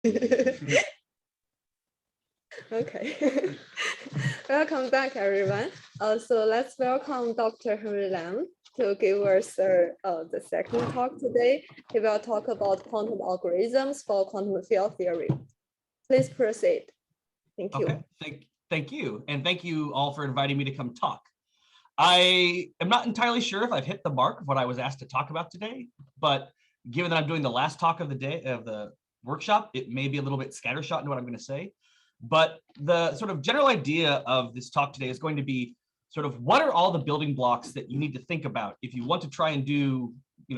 Okay. Welcome back, everyone. So let's welcome Dr. Hari Lam to give us the second talk today. He will talk about quantum algorithms for quantum field theory. Please proceed. Thank you. Okay, thank you. And thank you all for inviting me to come talk. I am not entirely sure if I've hit the mark of what I was asked to talk about today, but given that I'm doing the last talk of the day of the workshop, it may be a little bit scattershot in what I'm going to say. But the sort of general idea of this talk today is going to be sort of what are all the building blocks that you need to think about if you want to try and do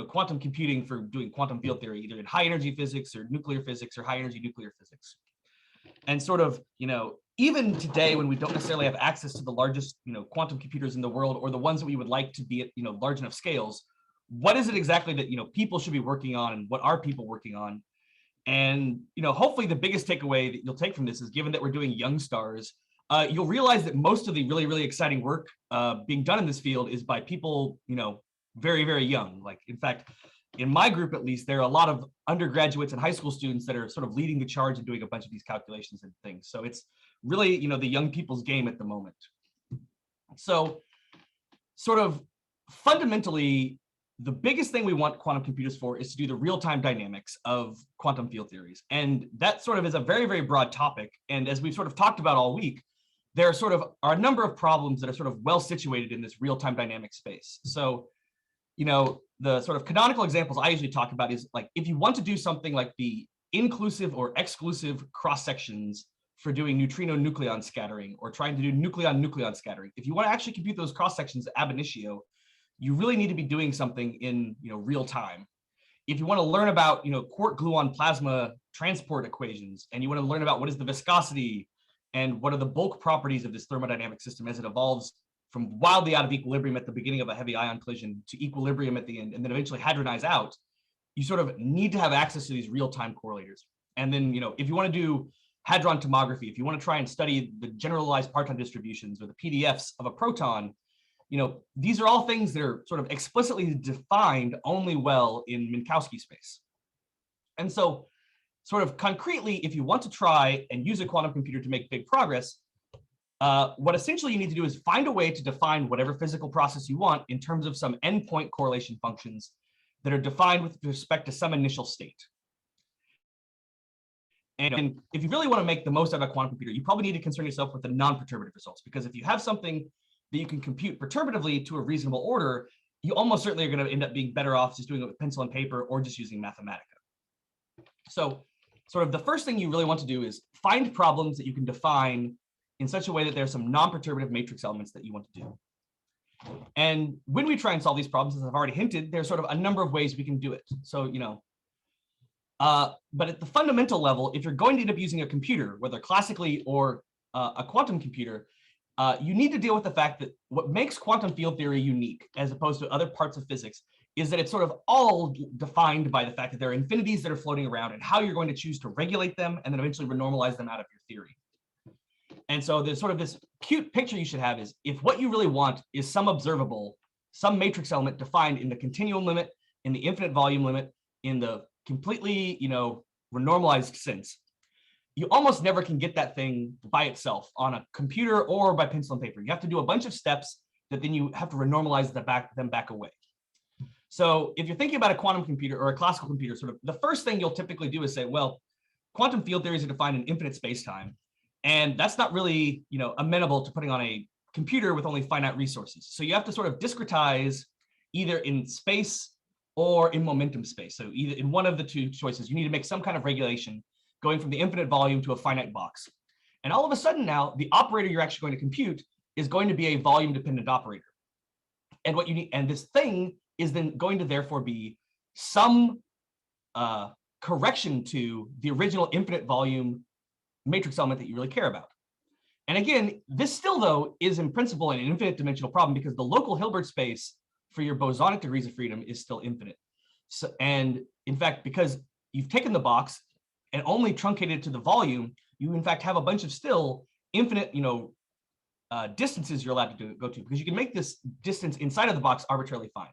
quantum computing for doing quantum field theory, either in high energy physics or nuclear physics or high energy nuclear physics. And sort of, even today when we don't necessarily have access to the largest, quantum computers in the world or the ones that we would like to be at, large enough scales, what is it exactly that, people should be working on and what are people working on? And, hopefully the biggest takeaway that you'll take from this is given that we're doing young stars, you'll realize that most of the really, really exciting work being done in this field is by people, very, very young. Like, in fact, in my group, at least, there are a lot of undergraduates and high school students that are sort of leading the charge and doing a bunch of these calculations and things. So it's really, the young people's game at the moment. So sort of fundamentally, the biggest thing we want quantum computers for is to do the real-time dynamics of quantum field theories. And that sort of is a very, very broad topic. And as we've sort of talked about all week, there are a number of problems that are sort of well situated in this real-time dynamic space. So, the sort of canonical examples I usually talk about is like, if you want to do something like the inclusive or exclusive cross sections for doing neutrino-nucleon scattering or trying to do nucleon-nucleon scattering, if you want to actually compute those cross sections ab initio, you really need to be doing something in real time. If you want to learn about quark-gluon plasma transport equations, and you want to learn about what is the viscosity and what are the bulk properties of this thermodynamic system as it evolves from wildly out of equilibrium at the beginning of a heavy ion collision to equilibrium at the end, and then eventually hadronize out, you sort of need to have access to these real-time correlators. And then, if you want to do hadron tomography, if you want to try and study the generalized parton distributions or the PDFs of a proton, these are all things that are sort of explicitly defined only well in Minkowski space. And so sort of concretely, if you want to try and use a quantum computer to make big progress, what essentially you need to do is find a way to define whatever physical process you want in terms of some endpoint correlation functions that are defined with respect to some initial state. And if you really want to make the most out of a quantum computer, you probably need to concern yourself with the non-perturbative results, because if you have something that you can compute perturbatively to a reasonable order, you almost certainly are going to end up being better off just doing it with pencil and paper or just using Mathematica. So sort of the first thing you really want to do is find problems that you can define in such a way that there are some non-perturbative matrix elements that you want to do. And when we try and solve these problems, as I've already hinted, there's sort of a number of ways we can do it. So, but at the fundamental level, if you're going to end up using a computer, whether classically or a quantum computer, you need to deal with the fact that what makes quantum field theory unique, as opposed to other parts of physics, is that it's sort of all defined by the fact that there are infinities that are floating around and how you're going to choose to regulate them and then eventually renormalize them out of your theory. And so there's sort of this cute picture you should have is if what you really want is some observable, some matrix element defined in the continuum limit, in the infinite volume limit, in the completely, renormalized sense, you almost never can get that thing by itself on a computer or by pencil and paper. You have to do a bunch of steps that then you have to renormalize them back away. So if you're thinking about a quantum computer or a classical computer, sort of the first thing you'll typically do is say, well, quantum field theories are defined in infinite space-time. And that's not really, amenable to putting on a computer with only finite resources. So you have to sort of discretize either in space or in momentum space. So either in one of the two choices, you need to make some kind of regulation going from the infinite volume to a finite box. And all of a sudden now, the operator you're actually going to compute is going to be a volume-dependent operator. And what you need, and this thing is then going to therefore be some correction to the original infinite volume matrix element that you really care about. And again, this still, though, is in principle an infinite dimensional problem because the local Hilbert space for your bosonic degrees of freedom is still infinite. So, and in fact, because you've taken the box and only truncated it to the volume, you in fact have a bunch of still infinite, distances you're allowed to go to, because you can make this distance inside of the box arbitrarily fine.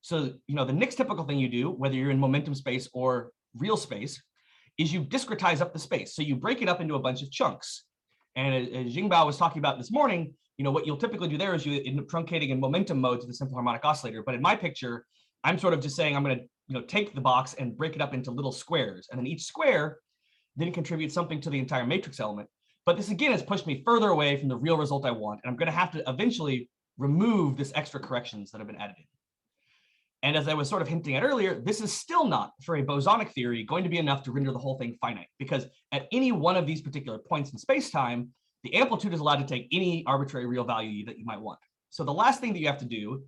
So, the next typical thing you do, whether you're in momentum space or real space, is you discretize up the space. So you break it up into a bunch of chunks. And as Jingbao was talking about this morning, what you'll typically do there is you end up truncating in momentum mode to the simple harmonic oscillator. But in my picture, I'm sort of just saying I'm going to take the box and break it up into little squares. And then each square then contributes something to the entire matrix element. But this, again, has pushed me further away from the real result I want. And I'm going to have to eventually remove this extra corrections that have been added in. And as I was sort of hinting at earlier, this is still not, for a bosonic theory, going to be enough to render the whole thing finite, because at any one of these particular points in space-time, the amplitude is allowed to take any arbitrary real value that you might want. So the last thing that you have to do,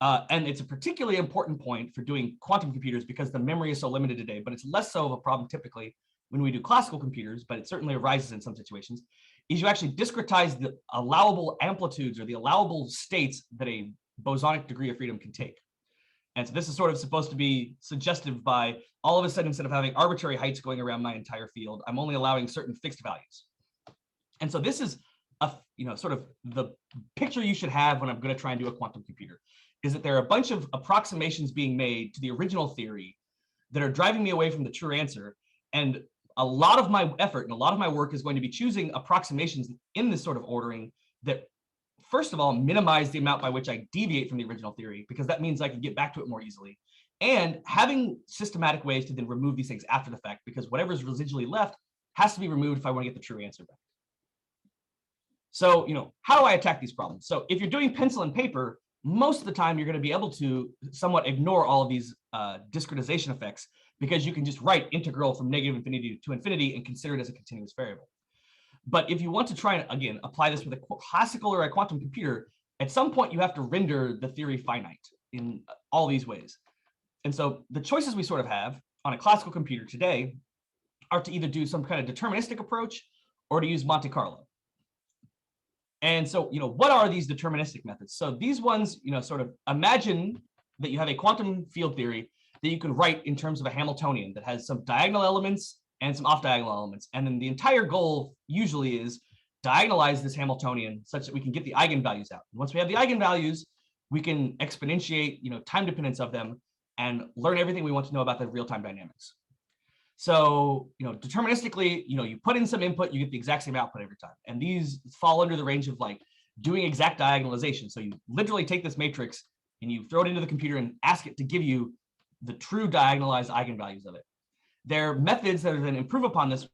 and it's a particularly important point for doing quantum computers because the memory is so limited today, but it's less so of a problem typically when we do classical computers, but it certainly arises in some situations, is you actually discretize the allowable amplitudes or the allowable states that a bosonic degree of freedom can take. And so this is sort of supposed to be suggestive by all of a sudden, instead of having arbitrary heights going around my entire field, I'm only allowing certain fixed values. And so this is sort of the picture you should have when I'm going to try and do a quantum computer, is that there are a bunch of approximations being made to the original theory that are driving me away from the true answer. And a lot of my effort and a lot of my work is going to be choosing approximations in this sort of ordering that, first of all, minimize the amount by which I deviate from the original theory, because that means I can get back to it more easily. And having systematic ways to then remove these things after the fact, because whatever's residually left has to be removed if I want to get the true answer back. So, how do I attack these problems? So if you're doing pencil and paper, most of the time you're going to be able to somewhat ignore all of these discretization effects, because you can just write integral from negative infinity to infinity and consider it as a continuous variable. But if you want to try and, again, apply this with a classical or a quantum computer, at some point you have to render the theory finite in all these ways. And so the choices we sort of have on a classical computer today are to either do some kind of deterministic approach or to use Monte Carlo. And so, what are these deterministic methods? So these ones, sort of imagine that you have a quantum field theory that you can write in terms of a Hamiltonian that has some diagonal elements and some off-diagonal elements. And then the entire goal usually is diagonalize this Hamiltonian such that we can get the eigenvalues out. And once we have the eigenvalues, we can exponentiate, time dependence of them and learn everything we want to know about the real-time dynamics. So, deterministically, you put in some input, you get the exact same output every time. And these fall under the range of like doing exact diagonalization. So you literally take this matrix and you throw it into the computer and ask it to give you the true diagonalized eigenvalues of it. There are methods that are then improve upon this,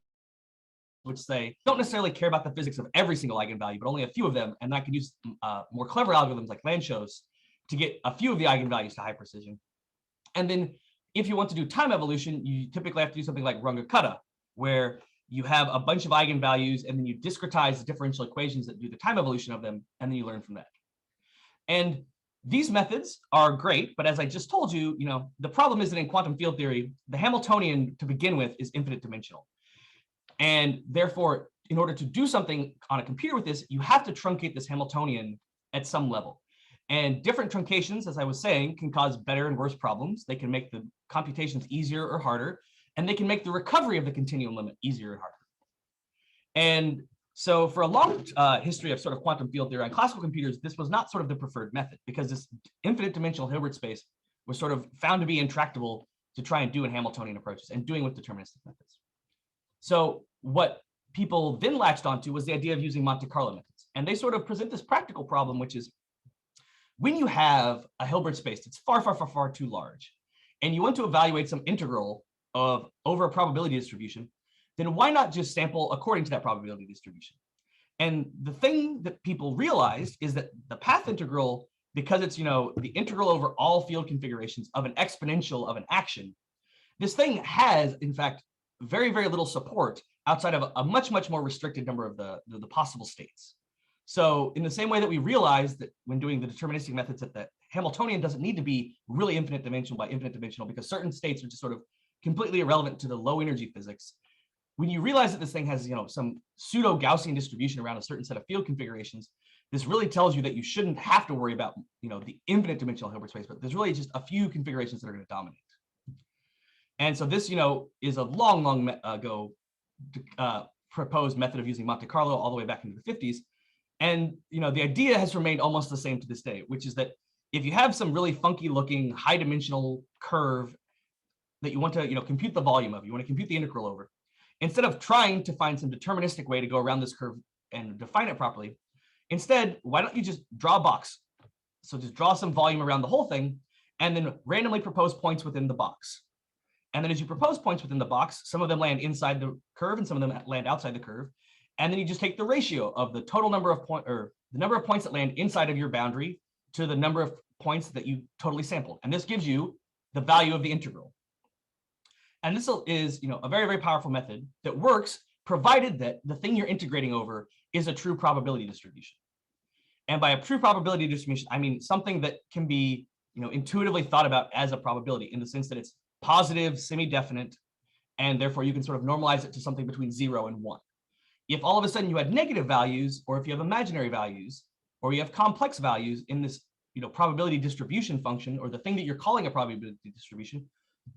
which say don't necessarily care about the physics of every single eigenvalue, but only a few of them. And I can use more clever algorithms like Lanczos to get a few of the eigenvalues to high precision. And then if you want to do time evolution, you typically have to do something like Runge-Kutta, where you have a bunch of eigenvalues and then you discretize the differential equations that do the time evolution of them, and then you learn from that. And these methods are great, but as I just told you, the problem is that in quantum field theory, the Hamiltonian to begin with is infinite dimensional. And therefore, in order to do something on a computer with this, you have to truncate this Hamiltonian at some level. And different truncations, as I was saying, can cause better and worse problems. They can make the computations easier or harder, and they can make the recovery of the continuum limit easier or harder. And so for a long history of sort of quantum field theory on classical computers, this was not sort of the preferred method, because this infinite dimensional Hilbert space was sort of found to be intractable to try and do in Hamiltonian approaches and doing with deterministic methods. So what people then latched onto was the idea of using Monte Carlo methods. And they sort of present this practical problem, which is when you have a Hilbert space that's far, far, far, far too large, and you want to evaluate some integral of over a probability distribution, then why not just sample according to that probability distribution? And the thing that people realized is that the path integral, because it's the integral over all field configurations of an exponential of an action, this thing has, in fact, very, very little support outside of a much, much more restricted number of the possible states. So in the same way that we realized that when doing the deterministic methods that the Hamiltonian doesn't need to be really infinite dimensional by infinite dimensional, because certain states are just sort of completely irrelevant to the low energy physics. When you realize that this thing has some pseudo Gaussian distribution around a certain set of field configurations, this really tells you that you shouldn't have to worry about the infinite dimensional Hilbert space, but there's really just a few configurations that are going to dominate. And so this is a long, long ago proposed method of using Monte Carlo all the way back into the 50s. And the idea has remained almost the same to this day, which is that if you have some really funky looking high dimensional curve that you want to, compute the volume of, you want to compute the integral over, instead of trying to find some deterministic way to go around this curve and define it properly, instead, why don't you just draw a box? So just draw some volume around the whole thing and then randomly propose points within the box. And then as you propose points within the box, some of them land inside the curve and some of them land outside the curve. And then you just take the ratio of the total number of the number of points that land inside of your boundary to the number of points that you totally sampled. And this gives you the value of the integral. And this is, a very, very powerful method that works provided that the thing you're integrating over is a true probability distribution. And by a true probability distribution, I mean something that can be, intuitively thought about as a probability in the sense that it's positive, semi-definite, and therefore you can sort of normalize it to something between 0 and 1. If all of a sudden you had negative values, or if you have imaginary values, or you have complex values in this, probability distribution function, or the thing that you're calling a probability distribution,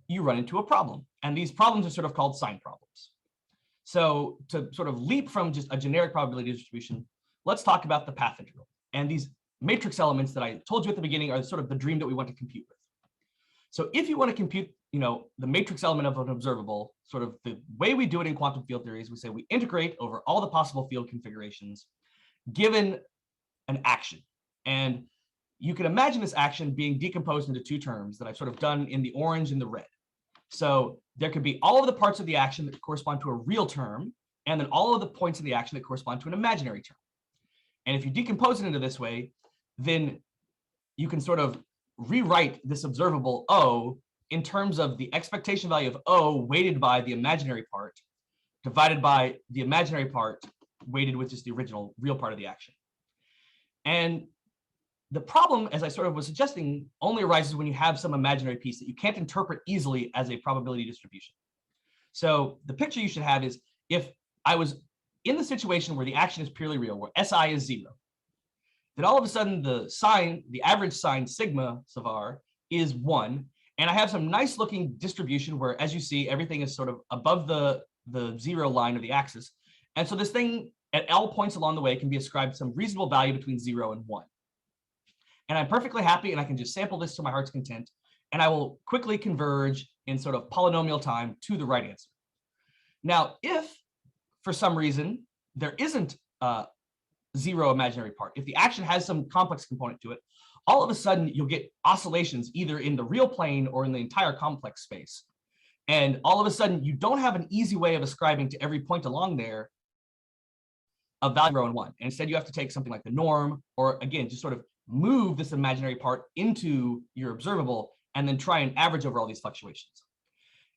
you run into a problem. And these problems are sort of called sign problems. So to sort of leap from just a generic probability distribution, let's talk about the path integral. And these matrix elements that I told you at the beginning are sort of the dream that we want to compute with. So if you want to compute, the matrix element of an observable, sort of the way we do it in quantum field theory is we say we integrate over all the possible field configurations given an action. And you can imagine this action being decomposed into two terms that I've sort of done in the orange and the red. So there could be all of the parts of the action that correspond to a real term, and then all of the points in the action that correspond to an imaginary term. And if you decompose it into this way, then you can sort of rewrite this observable O in terms of the expectation value of O weighted by the imaginary part divided by the imaginary part weighted with just the original real part of the action. And the problem, as I sort of was suggesting, only arises when you have some imaginary piece that you can't interpret easily as a probability distribution. So the picture you should have is if I was in the situation where the action is purely real, where SI is 0, then all of a sudden the average sign sigma of R is 1. And I have some nice looking distribution where, as you see, everything is sort of above the 0 line of the axis. And so this thing at all points along the way can be ascribed some reasonable value between 0 and 1. And I'm perfectly happy, and I can just sample this to my heart's content, and I will quickly converge in sort of polynomial time to the right answer. Now, if for some reason there isn't a 0 imaginary part, if the action has some complex component to it, all of a sudden you'll get oscillations either in the real plane or in the entire complex space. And all of a sudden you don't have an easy way of ascribing to every point along there a value 0 and 1. And instead you have to take something like the norm, or again, just sort of move this imaginary part into your observable and then try and average over all these fluctuations.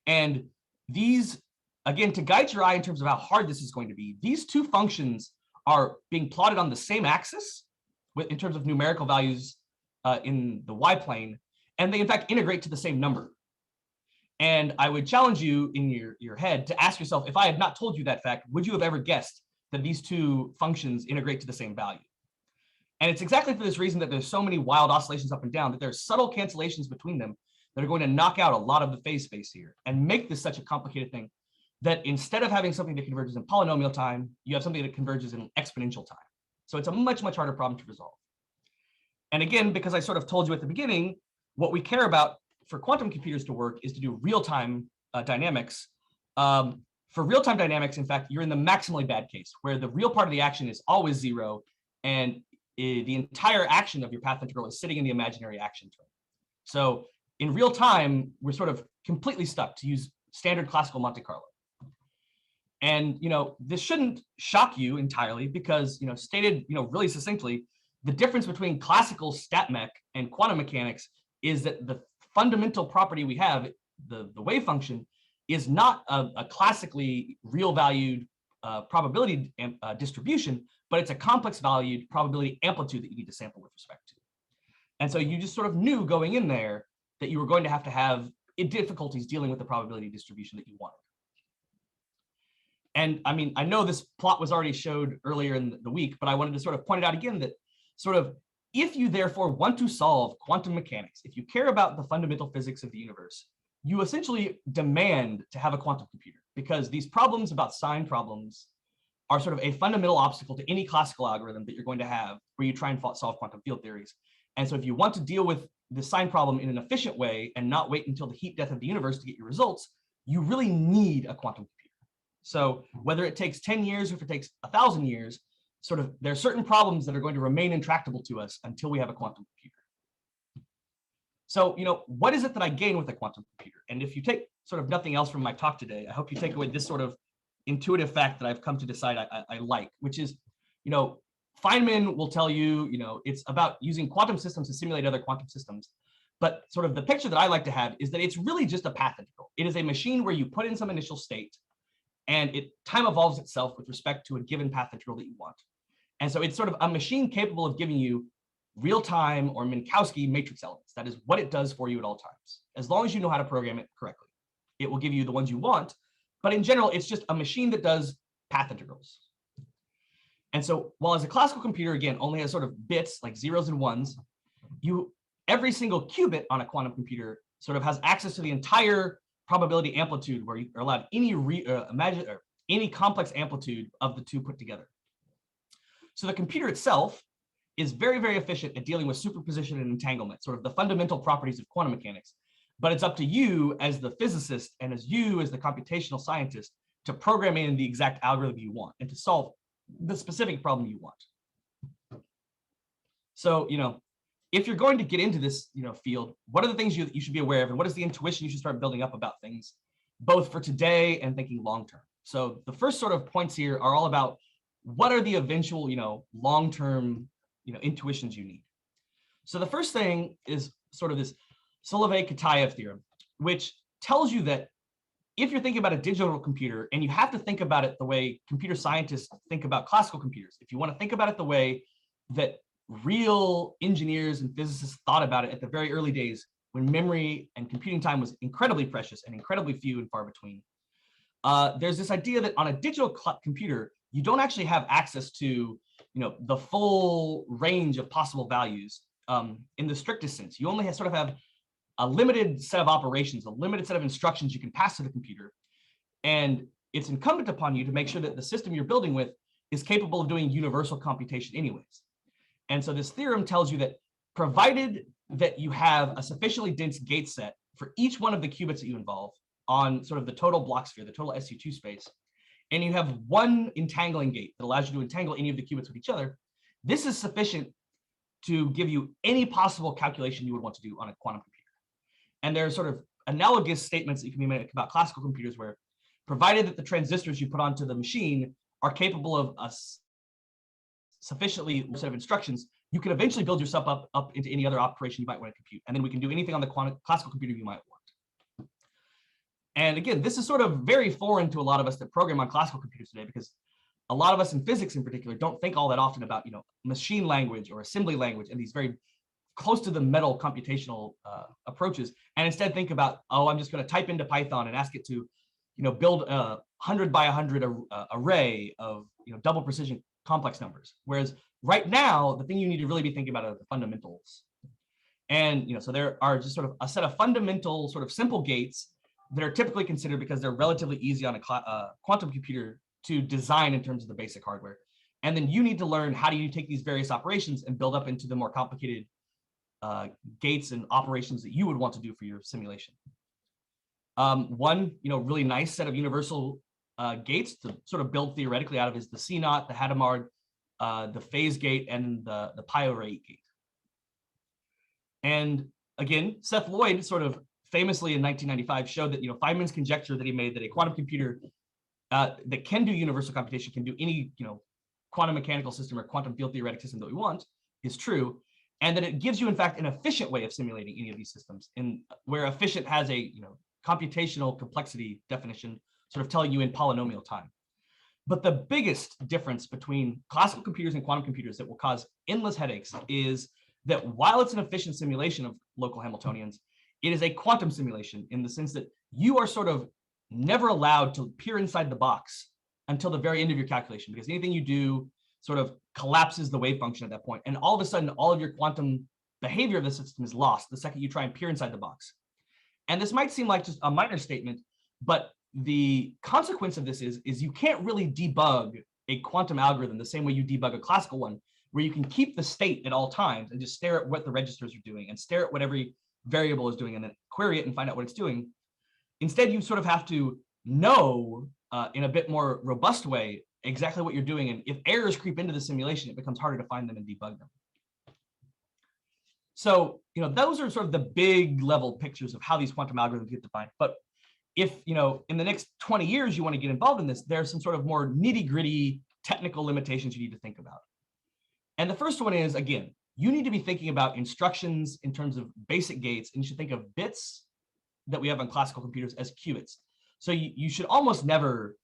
And these, again, to guide your eye in terms of how hard this is going to be, these two functions are being plotted on the same axis in terms of numerical values in the y plane, and they in fact integrate to the same number. And I would challenge you in your head to ask yourself, if I had not told you that fact, would you have ever guessed that these two functions integrate to the same value? And it's exactly for this reason that there's so many wild oscillations up and down, that there's subtle cancellations between them that are going to knock out a lot of the phase space here and make this such a complicated thing that instead of having something that converges in polynomial time, you have something that converges in exponential time. So it's a much, much harder problem to resolve. And again, because I sort of told you at the beginning, what we care about for quantum computers to work is to do real-time dynamics. For real-time dynamics, in fact, you're in the maximally bad case, where the real part of the action is always 0, and the entire action of your path integral is sitting in the imaginary action term. So in real time, we're sort of completely stuck, to use standard classical Monte Carlo. And this shouldn't shock you entirely, because stated really succinctly, the difference between classical stat mech and quantum mechanics is that the fundamental property we have, the wave function, is not a classically real valued probability distribution, but it's a complex valued probability amplitude that you need to sample with respect to. And so you just sort of knew going in there that you were going to have difficulties dealing with the probability distribution that you wanted. And I mean, I know this plot was already showed earlier in the week, but I wanted to sort of point it out again that sort of, if you therefore want to solve quantum mechanics, if you care about the fundamental physics of the universe, you essentially demand to have a quantum computer, because these problems about sign problems are sort of a fundamental obstacle to any classical algorithm that you're going to have where you try and solve quantum field theories. And so if you want to deal with the sign problem in an efficient way and not wait until the heat death of the universe to get your results, you really need a quantum computer. So whether it takes 10 years or if it takes 1,000 years, sort of there are certain problems that are going to remain intractable to us until we have a quantum computer. So, what is it that I gain with a quantum computer? And if you take sort of nothing else from my talk today, I hope you take away this sort of intuitive fact that I've come to decide I like, which is, Feynman will tell you, it's about using quantum systems to simulate other quantum systems. But sort of the picture that I like to have is that it's really just a path integral. It is a machine where you put in some initial state and time evolves itself with respect to a given path integral that you want. And so it's sort of a machine capable of giving you real-time or Minkowski matrix elements. That is what it does for you at all times. As long as you know how to program it correctly, it will give you the ones you want. But in general, it's just a machine that does path integrals. And so while as a classical computer, again, only has sort of bits like zeros and ones, every single qubit on a quantum computer sort of has access to the entire probability amplitude where you are allowed any complex amplitude of the two put together. So the computer itself is very, very efficient at dealing with superposition and entanglement, sort of the fundamental properties of quantum mechanics. But it's up to you as the physicist and as you as the computational scientist to program in the exact algorithm you want and to solve the specific problem you want. So, if you're going to get into this, field, what are the things you should be aware of, and what is the intuition you should start building up about things, both for today and thinking long-term? So the first sort of points here are all about what are the eventual, long-term, intuitions you need. So the first thing is sort of this Solovay-Kitaev theorem, which tells you that if you're thinking about a digital computer, and you have to think about it the way computer scientists think about classical computers, if you want to think about it the way that real engineers and physicists thought about it at the very early days when memory and computing time was incredibly precious and incredibly few and far between, there's this idea that on a digital computer, you don't actually have access to the full range of possible values in the strictest sense. You only sort of have a limited set of operations, a limited set of instructions you can pass to the computer. And it's incumbent upon you to make sure that the system you're building with is capable of doing universal computation anyways. And so this theorem tells you that provided that you have a sufficiently dense gate set for each one of the qubits that you involve on sort of the total block sphere, the total SU2 space, and you have one entangling gate that allows you to entangle any of the qubits with each other, this is sufficient to give you any possible calculation you would want to do on a quantum computer. And there are sort of analogous statements that you can make about classical computers where, provided that the transistors you put onto the machine are capable of a sufficiently set of instructions, you can eventually build yourself up into any other operation you might want to compute. And then we can do anything on the classical computer you might want. And again, this is sort of very foreign to a lot of us that program on classical computers today, because a lot of us in physics in particular don't think all that often about machine language or assembly language and these very close to the metal computational approaches, and instead think about, I'm just going to type into Python and ask it to build a 100 by 100 array of double precision complex numbers. Whereas right now, the thing you need to really be thinking about are the fundamentals. And so there are just sort of a set of fundamental sort of simple gates that are typically considered because they're relatively easy on a quantum computer to design in terms of the basic hardware. And then you need to learn how do you take these various operations and build up into the more complicated gates and operations that you would want to do for your simulation. One really nice set of universal gates to sort of build theoretically out of is the CNOT, the Hadamard, the phase gate, and the Poiret gate. And again, Seth Lloyd sort of famously in 1995 showed that Feynman's conjecture that he made that a quantum computer that can do universal computation can do any quantum mechanical system or quantum field theoretic system that we want is true, and that it gives you in fact an efficient way of simulating any of these systems, where efficient has a computational complexity definition sort of telling you in polynomial time. But the biggest difference between classical computers and quantum computers that will cause endless headaches is that while it's an efficient simulation of local Hamiltonians, it is a quantum simulation in the sense that you are sort of never allowed to peer inside the box until the very end of your calculation, because anything you do sort of collapses the wave function at that point. And all of a sudden, all of your quantum behavior of the system is lost the second you try and peer inside the box. And this might seem like just a minor statement, but the consequence of this is you can't really debug a quantum algorithm the same way you debug a classical one, where you can keep the state at all times and just stare at what the registers are doing and stare at what every variable is doing and then query it and find out what it's doing. Instead, you sort of have to know in a bit more robust way exactly what you're doing. And if errors creep into the simulation, it becomes harder to find them and debug them. So, those are sort of the big level pictures of how these quantum algorithms get defined. But if, in the next 20 years, you want to get involved in this, there's some sort of more nitty gritty technical limitations you need to think about. And the first one is, again, you need to be thinking about instructions in terms of basic gates, and you should think of bits that we have on classical computers as qubits. So you should almost never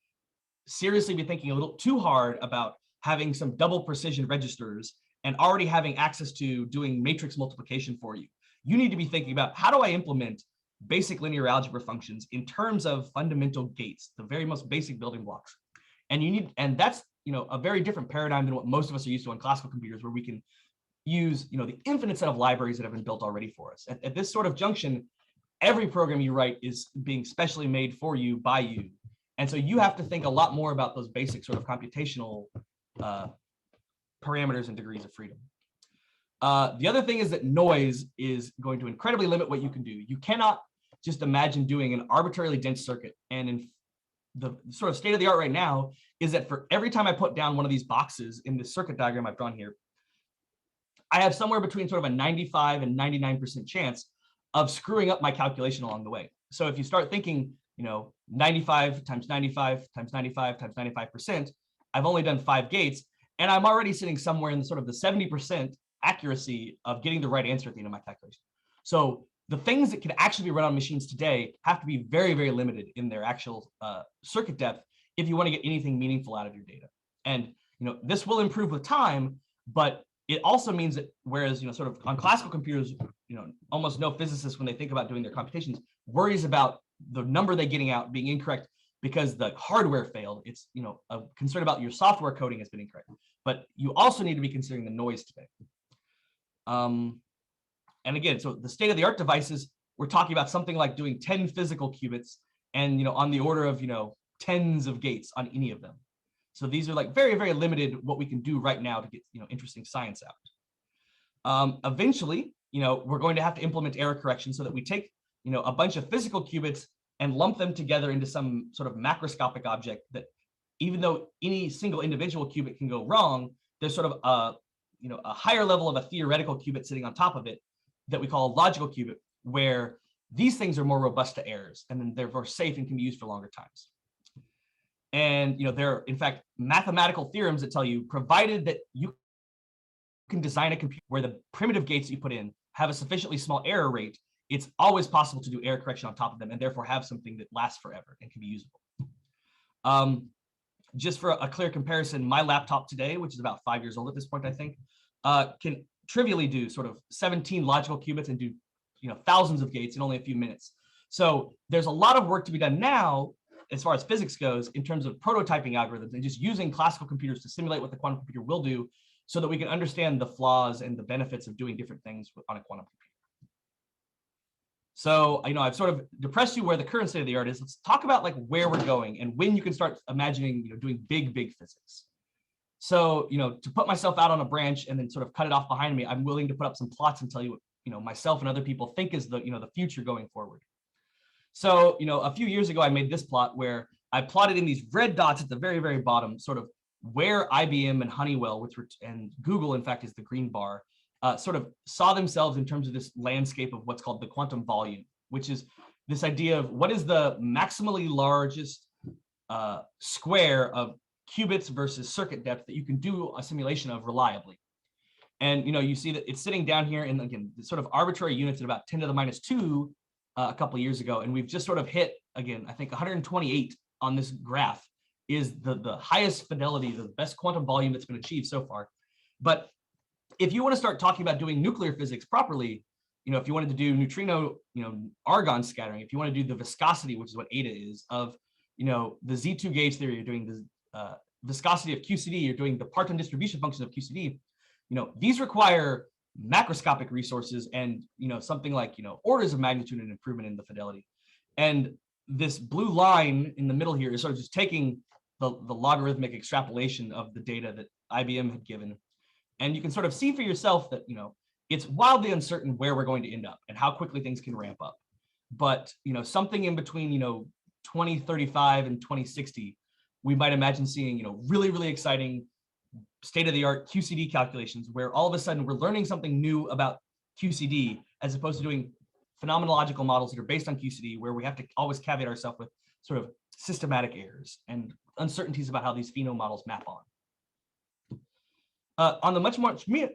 seriously be thinking a little too hard about having some double precision registers and already having access to doing matrix multiplication for you. You need to be thinking about, how do I implement basic linear algebra functions in terms of fundamental gates, the very most basic building blocks. And that's a very different paradigm than what most of us are used to on classical computers, where we can use the infinite set of libraries that have been built already for us. At this sort of junction, every program you write is being specially made for you by you. And so you have to think a lot more about those basic sort of computational parameters and degrees of freedom. The other thing is that noise is going to incredibly limit what you can do. You cannot just imagine doing an arbitrarily dense circuit. And in the sort of state of the art right now is that for every time I put down one of these boxes in this circuit diagram I've drawn here, I have somewhere between sort of a 95 and 99% chance of screwing up my calculation along the way. So if you start thinking, 95 times 95 times 95 times 95%, I've only done 5 gates, and I'm already sitting somewhere in the sort of the 70% accuracy of getting the right answer at the end of my calculation. So the things that can actually be run on machines today have to be very, very limited in their actual circuit depth if you want to get anything meaningful out of your data. And this will improve with time, but it also means that whereas sort of on classical computers, almost no physicist, when they think about doing their computations, worries about the number they're getting out being incorrect because the hardware failed. It's a concern about your software coding has been incorrect, but you also need to be considering the noise today. And again, so the state of the art devices, we're talking about something like doing 10 physical qubits and on the order of tens of gates on any of them. So these are like very, very limited what we can do right now to get interesting science out. Eventually, we're going to have to implement error correction so that we take a bunch of physical qubits and lump them together into some sort of macroscopic object that, even though any single individual qubit can go wrong, there's sort of a higher level of a theoretical qubit sitting on top of it that we call a logical qubit, where these things are more robust to errors and then therefore safe and can be used for longer times. And there are, in fact, mathematical theorems that tell you, provided that you can design a computer where the primitive gates that you put in have a sufficiently small error rate, it's always possible to do error correction on top of them and therefore have something that lasts forever and can be usable. Just for a clear comparison, my laptop today, which is about 5 years old at this point, I think, can trivially do sort of 17 logical qubits and do thousands of gates in only a few minutes. So there's a lot of work to be done now as far as physics goes in terms of prototyping algorithms and just using classical computers to simulate what the quantum computer will do so that we can understand the flaws and the benefits of doing different things on a quantum computer. So, I've sort of depressed you where the current state of the art is. Let's talk about like where we're going and when you can start imagining, doing big, big physics. So, to put myself out on a branch and then sort of cut it off behind me, I'm willing to put up some plots and tell you what, myself and other people think is the, the future going forward. So, a few years ago, I made this plot where I plotted in these red dots at the very, very bottom, sort of where IBM and Honeywell, and Google, in fact, is the green bar, sort of saw themselves in terms of this landscape of what's called the quantum volume, which is this idea of what is the maximally largest square of qubits versus circuit depth that you can do a simulation of reliably. And you see that it's sitting down here in, again, sort of arbitrary units at about 10 to the minus 2 a couple of years ago, and we've just sort of hit, again, I think 128 on this graph is the highest fidelity, the best quantum volume that's been achieved so far. But if you want to start talking about doing nuclear physics properly, if you wanted to do neutrino, argon scattering, if you want to do the viscosity, which is what eta is, of, the Z2 gauge theory, you're doing the viscosity of QCD, you're doing the Parton distribution function of QCD, these require macroscopic resources and, something like, orders of magnitude and improvement in the fidelity. And this blue line in the middle here is sort of just taking the logarithmic extrapolation of the data that IBM had given And you can sort of see for yourself that, it's wildly uncertain where we're going to end up and how quickly things can ramp up. But, something in between, 2035 and 2060, we might imagine seeing, really, really exciting state-of-the-art QCD calculations where all of a sudden we're learning something new about QCD as opposed to doing phenomenological models that are based on QCD, where we have to always caveat ourselves with sort of systematic errors and uncertainties about how these pheno models map on. On the much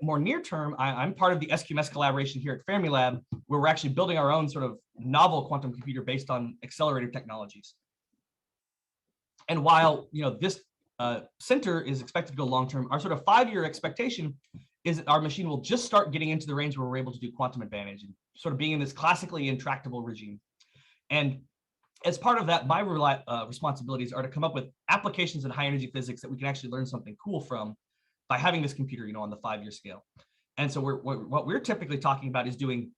more near term, I'm part of the SQMS collaboration here at Fermilab, where we're actually building our own sort of novel quantum computer based on accelerator technologies. And while this center is expected to go long term, our sort of 5-year expectation is that our machine will just start getting into the range where we're able to do quantum advantage and sort of being in this classically intractable regime. And as part of that, my responsibilities are to come up with applications in high energy physics that we can actually learn something cool from by having this computer, on the 5-year scale. And so what we're typically talking about is doing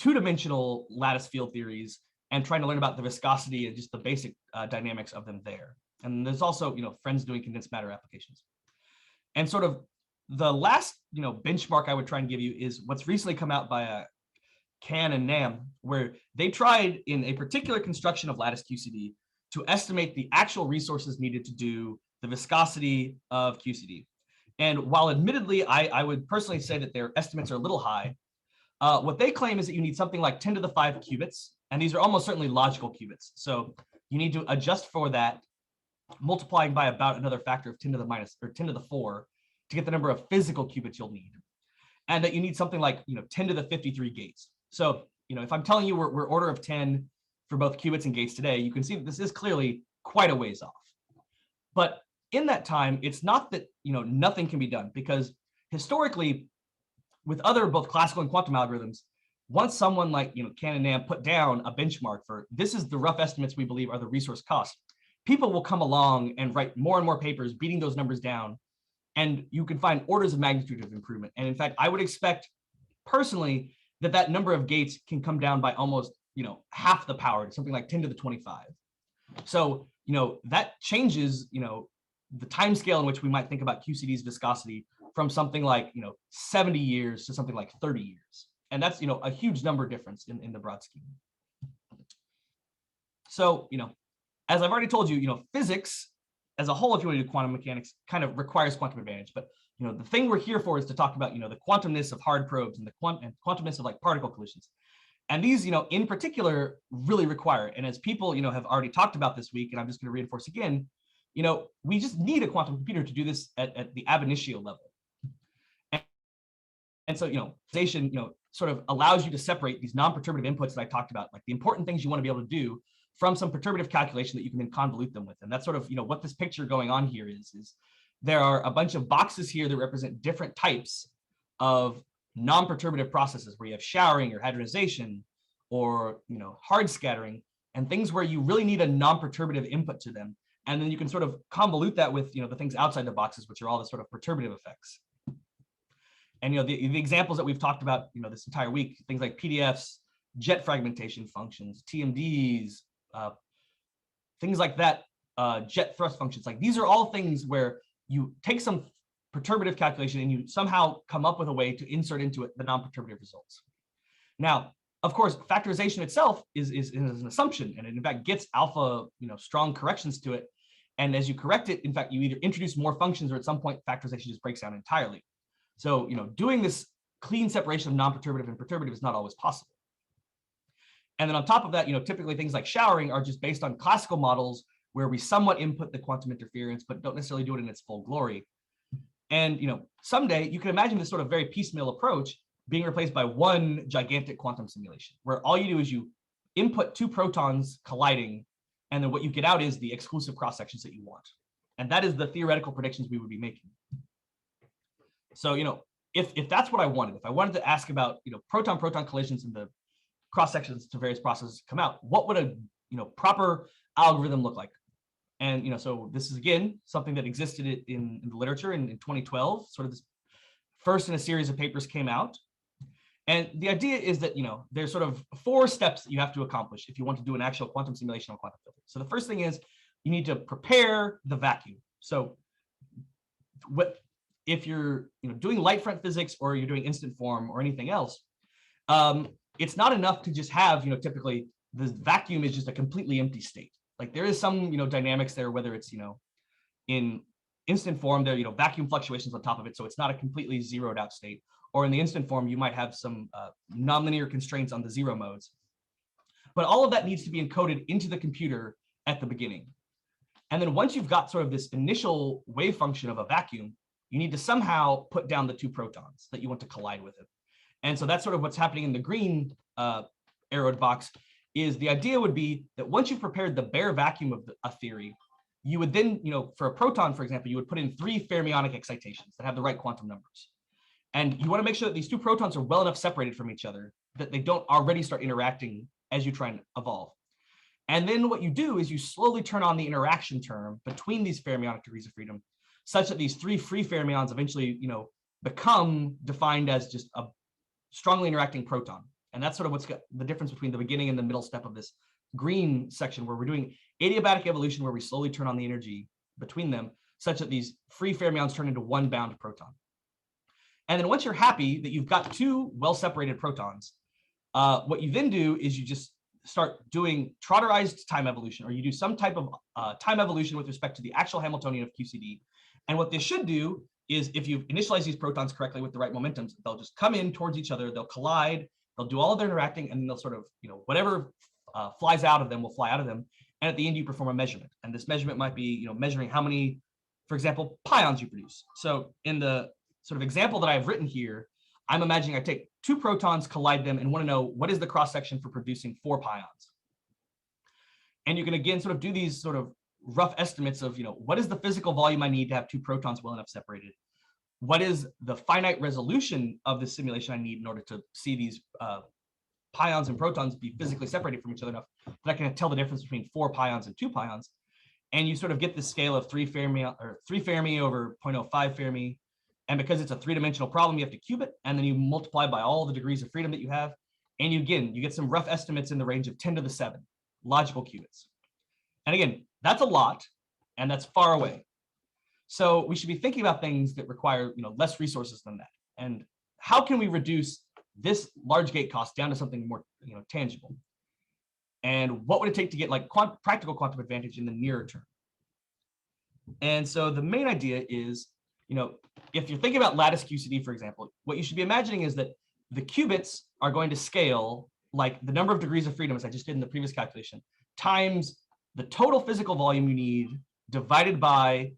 2-dimensional lattice field theories and trying to learn about the viscosity and just the basic dynamics of them there. And there's also, friends doing condensed matter applications. And sort of the last, benchmark I would try and give you is what's recently come out by Can and Lamm, where they tried in a particular construction of lattice QCD to estimate the actual resources needed to do the viscosity of QCD. And while admittedly, I would personally say that their estimates are a little high, what they claim is that you need something like 10 to the 5 qubits, and these are almost certainly logical qubits. So you need to adjust for that, multiplying by about another factor of 10 to the minus or 10 to the 4 to get the number of physical qubits you'll need. And that you need something like 10 to the 53 gates. So if I'm telling you we're order of 10 for both qubits and gates today, you can see that this is clearly quite a ways off. But in that time, it's not that nothing can be done, because historically, with other both classical and quantum algorithms, once someone like Can and Lamm put down a benchmark for this is the rough estimates we believe are the resource costs, people will come along and write more and more papers beating those numbers down, and you can find orders of magnitude of improvement. And in fact, I would expect personally that number of gates can come down by almost half the power to something like 10 to the 25. So that changes the time scale in which we might think about QCD's viscosity from something like 70 years to something like 30 years. And that's a huge number difference in the broad scheme. So as I've already told you, physics as a whole, if you want to do quantum mechanics, kind of requires quantum advantage. But the thing we're here for is to talk about the quantumness of hard probes and the quantumness of like particle collisions. And these in particular really require it. And as people have already talked about this week, and I'm just going to reinforce again, we just need a quantum computer to do this at the ab initio level. And so, Trotterization, sort of allows you to separate these non-perturbative inputs that I talked about, like the important things you want to be able to do, from some perturbative calculation that you can then convolute them with. And that's sort of, what this picture going on here is there are a bunch of boxes here that represent different types of non-perturbative processes where you have showering or hadronization or, hard scattering, and things where you really need a non-perturbative input to them. And then you can sort of convolute that with, the things outside the boxes, which are all the sort of perturbative effects. And, the examples that we've talked about, this entire week, things like PDFs, jet fragmentation functions, TMDs, things like that, jet thrust functions. Like these are all things where you take some perturbative calculation and you somehow come up with a way to insert into it the non-perturbative results. Now, of course, factorization itself is an assumption, and it in fact gets alpha, strong corrections to it. And as you correct it, in fact, you either introduce more functions or at some point factorization just breaks down entirely. So, doing this clean separation of non-perturbative and perturbative is not always possible. And then on top of that, typically things like showering are just based on classical models where we somewhat input the quantum interference, but don't necessarily do it in its full glory. And, someday you can imagine this sort of very piecemeal approach being replaced by one gigantic quantum simulation, where all you do is you input 2 protons colliding, and then what you get out is the exclusive cross sections that you want. And that is the theoretical predictions we would be making. So, if that's what I wanted, if I wanted to ask about, proton-proton collisions and the cross sections to various processes come out, what would a, proper algorithm look like? And, so this is again something that existed in the literature in 2012. Sort of this first in a series of papers came out, and the idea is that there's sort of 4 steps that you have to accomplish if you want to do an actual quantum simulation on quantum filter. So the first thing is you need to prepare the vacuum. So if you're doing light front physics or you're doing instant form or anything else, it's not enough to just have, typically the vacuum is just a completely empty state. Like there is some, dynamics there, whether it's, in instant form, there, vacuum fluctuations on top of it. So it's not a completely zeroed out state. Or in the instant form, you might have some nonlinear constraints on the zero modes. But all of that needs to be encoded into the computer at the beginning. And then once you've got sort of this initial wave function of a vacuum, you need to somehow put down the two protons that you want to collide with it. And so that's sort of what's happening in the green arrowed box. Is the idea would be that once you've prepared the bare vacuum of a theory, you would then, for a proton, for example, you would put in 3 fermionic excitations that have the right quantum numbers. And you want to make sure that these two protons are well enough separated from each other that they don't already start interacting as you try and evolve. And then what you do is you slowly turn on the interaction term between these fermionic degrees of freedom, such that these 3 free fermions eventually, become defined as just a strongly interacting proton. And that's sort of what's got the difference between the beginning and the middle step of this green section, where we're doing adiabatic evolution, where we slowly turn on the energy between them, such that these free fermions turn into one bound proton. And then once you're happy that you've got 2 well-separated protons, what you then do is you just start doing trotterized time evolution, or you do some type of time evolution with respect to the actual Hamiltonian of QCD. And what this should do is, if you initialize these protons correctly with the right momentums, they'll just come in towards each other, they'll collide, they'll do all of their interacting, and then they'll sort of, whatever flies out of them will fly out of them. And at the end, you perform a measurement. And this measurement might be, measuring how many, for example, pions you produce. So in the sort of example that I've written here, I'm imagining I take 2 protons, collide them, and want to know what is the cross section for producing 4 pions. And you can again sort of do these sort of rough estimates of, what is the physical volume I need to have 2 protons well enough separated? What is the finite resolution of the simulation I need in order to see these pions and protons be physically separated from each other enough that I can tell the difference between 4 pions and 2 pions? And you sort of get this scale of 3 Fermi over 0.05 Fermi. And because it's a 3-dimensional problem, you have to cube it, and then you multiply by all the degrees of freedom that you have. And you get some rough estimates in the range of 10 to the 7 logical qubits. And again, that's a lot, and that's far away. So we should be thinking about things that require, less resources than that. And how can we reduce this large gate cost down to something more, tangible? And what would it take to get like practical quantum advantage in the nearer term? And so the main idea is, if you're thinking about lattice QCD, for example, what you should be imagining is that the qubits are going to scale like the number of degrees of freedom, as I just did in the previous calculation, times the total physical volume you need divided by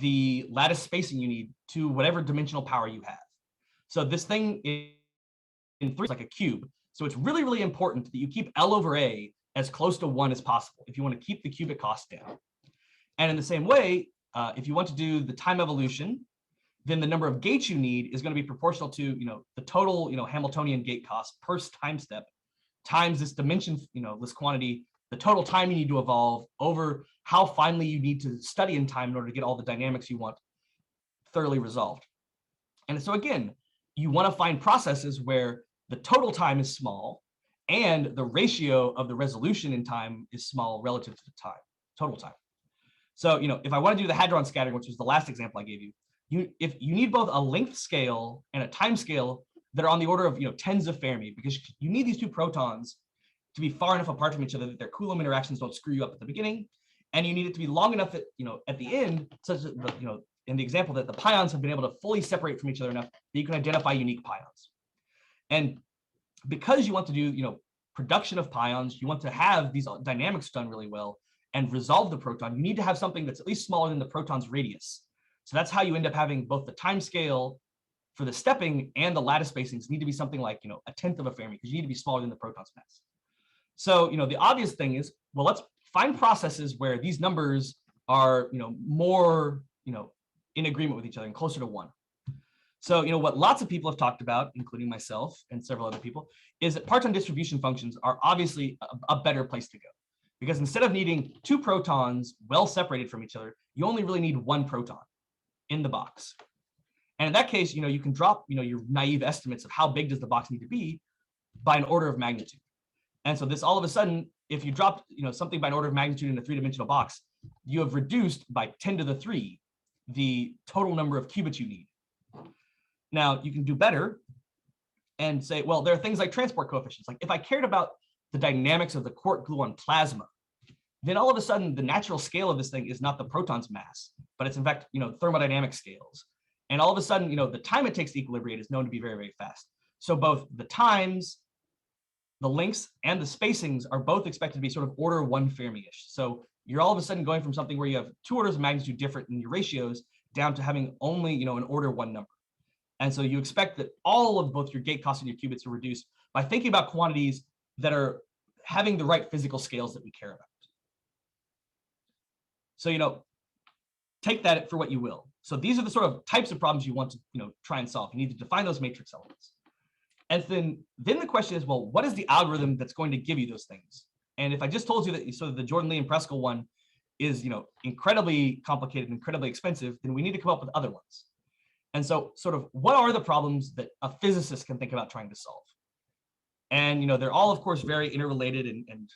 the lattice spacing you need to whatever dimensional power you have. So this thing in 3 is like a cube. So it's really, really important that you keep L over A as close to 1 as possible if you want to keep the qubit cost down. And in the same way, if you want to do the time evolution, then the number of gates you need is going to be proportional to, the total, Hamiltonian gate cost per time step times this dimension, this quantity, the total time you need to evolve over how finely you need to study in time in order to get all the dynamics you want thoroughly resolved. And so again, you want to find processes where the total time is small and the ratio of the resolution in time is small relative to the time, total time. So, if I want to do the Hadron Scattering, which was the last example I gave you, if you need both a length scale and a time scale that are on the order of, tens of Fermi, because you need these 2 protons to be far enough apart from each other that their Coulomb interactions don't screw you up at the beginning. And you need it to be long enough that, at the end, such that, in the example, that the pions have been able to fully separate from each other enough that you can identify unique pions. And because you want to do, production of pions, you want to have these dynamics done really well and resolve the proton, you need to have something that's at least smaller than the proton's radius. So that's how you end up having both the time scale for the stepping and the lattice spacings need to be something like, 1/10 of a Fermi, because you need to be smaller than the proton's mass. So, the obvious thing is, well, let's find processes where these numbers are, more, in agreement with each other and closer to 1. So, what lots of people have talked about, including myself and several other people, is that parton distribution functions are obviously a better place to go. Because instead of needing 2 protons well separated from each other, you only really need 1 proton in the box. And in that case, you can drop, your naive estimates of how big does the box need to be by an order of magnitude. And so this all of a sudden, if you drop, something by an order of magnitude in a 3-dimensional box, you have reduced by 10 to the 3 the total number of qubits you need Now, you can do better and say, well, there are things like transport coefficients. Like if I cared about the dynamics of the quark gluon plasma, then all of a sudden the natural scale of this thing is not the proton's mass, but it's in fact, thermodynamic scales. And all of a sudden, the time it takes to equilibrate is known to be very, very fast. So both the times, the lengths, and the spacings are both expected to be sort of order 1 Fermi-ish. So you're all of a sudden going from something where you have 2 orders of magnitude different in your ratios down to having only, an order 1 number. And so you expect that all of both your gate costs and your qubits are reduced by thinking about quantities that are having the right physical scales that we care about. So, take that for what you will. So these are the sort of types of problems you want to, try and solve. You need to define those matrix elements. And then the question is, well, what is the algorithm that's going to give you those things? And if I just told you that sort of the Jordan, Lee, and Preskel one is, incredibly complicated, incredibly expensive, then we need to come up with other ones. And so sort of what are the problems that a physicist can think about trying to solve? And, they're all, of course, very interrelated and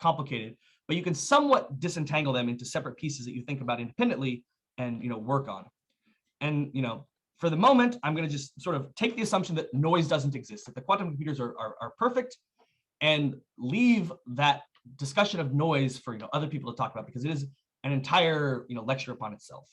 complicated, but you can somewhat disentangle them into separate pieces that you think about independently and, work on. And, for the moment, I'm going to just sort of take the assumption that noise doesn't exist, that the quantum computers are perfect, and leave that discussion of noise for other people to talk about, because it is an entire lecture upon itself.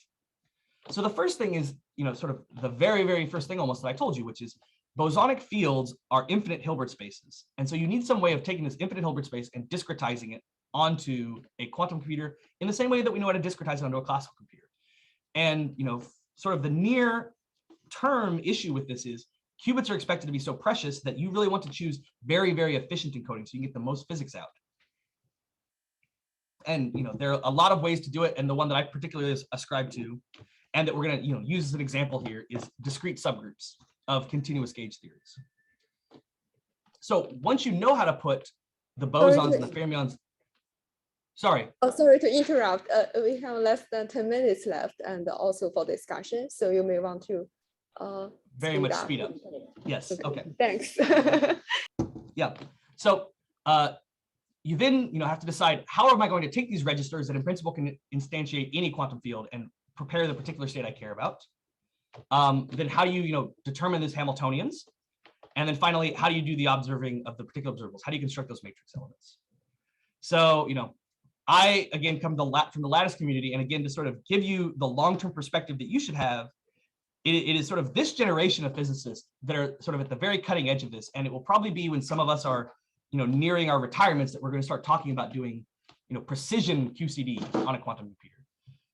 So the first thing is sort of the very, very first thing almost that I told you, which is bosonic fields are infinite Hilbert spaces. And so you need some way of taking this infinite Hilbert space and discretizing it onto a quantum computer in the same way that we know how to discretize it onto a classical computer. And sort of the near term issue with this is qubits are expected to be so precious that you really want to choose very, very efficient encoding so you can get the most physics out. And there are a lot of ways to do it, and the one that I particularly ascribe to, and that we're going to use as an example here, is discrete subgroups of continuous gauge theories. So once you know how to put the bosons and the fermions, sorry. Oh, sorry to interrupt. We have less than 10 minutes left, and also for discussion. So you may want to very much speed up. Yes. Okay. Thanks. Yeah. So you then have to decide, how am I going to take these registers that in principle can instantiate any quantum field and prepare the particular state I care about? Then how do you determine these Hamiltonians? And then finally, how do you do the observing of the particular observables? How do you construct those matrix elements? So I again come from the lattice community, and again to sort of give you the long-term perspective that you should have. It is sort of this generation of physicists that are sort of at the very cutting edge of this, and it will probably be when some of us are nearing our retirements that we're going to start talking about doing precision QCD on a quantum computer.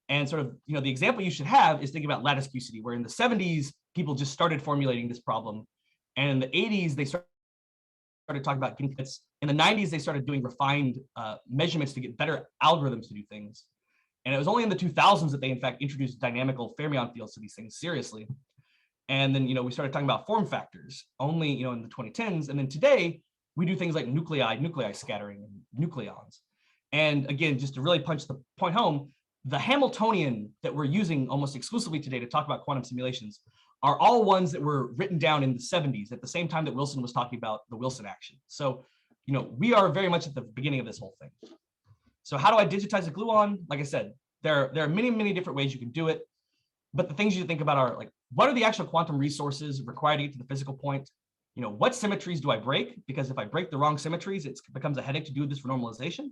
And sort of the example you should have is thinking about lattice QCD, where in the 70s people just started formulating this problem, and in the 80s they started talking about getting kits. In the 90s they started doing refined measurements to get better algorithms to do things. And it was only in the 2000s that they, in fact, introduced dynamical fermion fields to these things seriously. And then, we started talking about form factors only, in the 2010s. And then today, we do things like nuclei scattering, and nucleons. And again, just to really punch the point home, the Hamiltonian that we're using almost exclusively today to talk about quantum simulations are all ones that were written down in the 70s at the same time that Wilson was talking about the Wilson action. So, we are very much at the beginning of this whole thing. So how do I digitize a gluon? Like I said, there are many, many different ways you can do it. But the things you think about are like, what are the actual quantum resources required to get to the physical point? What symmetries do I break? Because if I break the wrong symmetries, it becomes a headache to do this for normalization.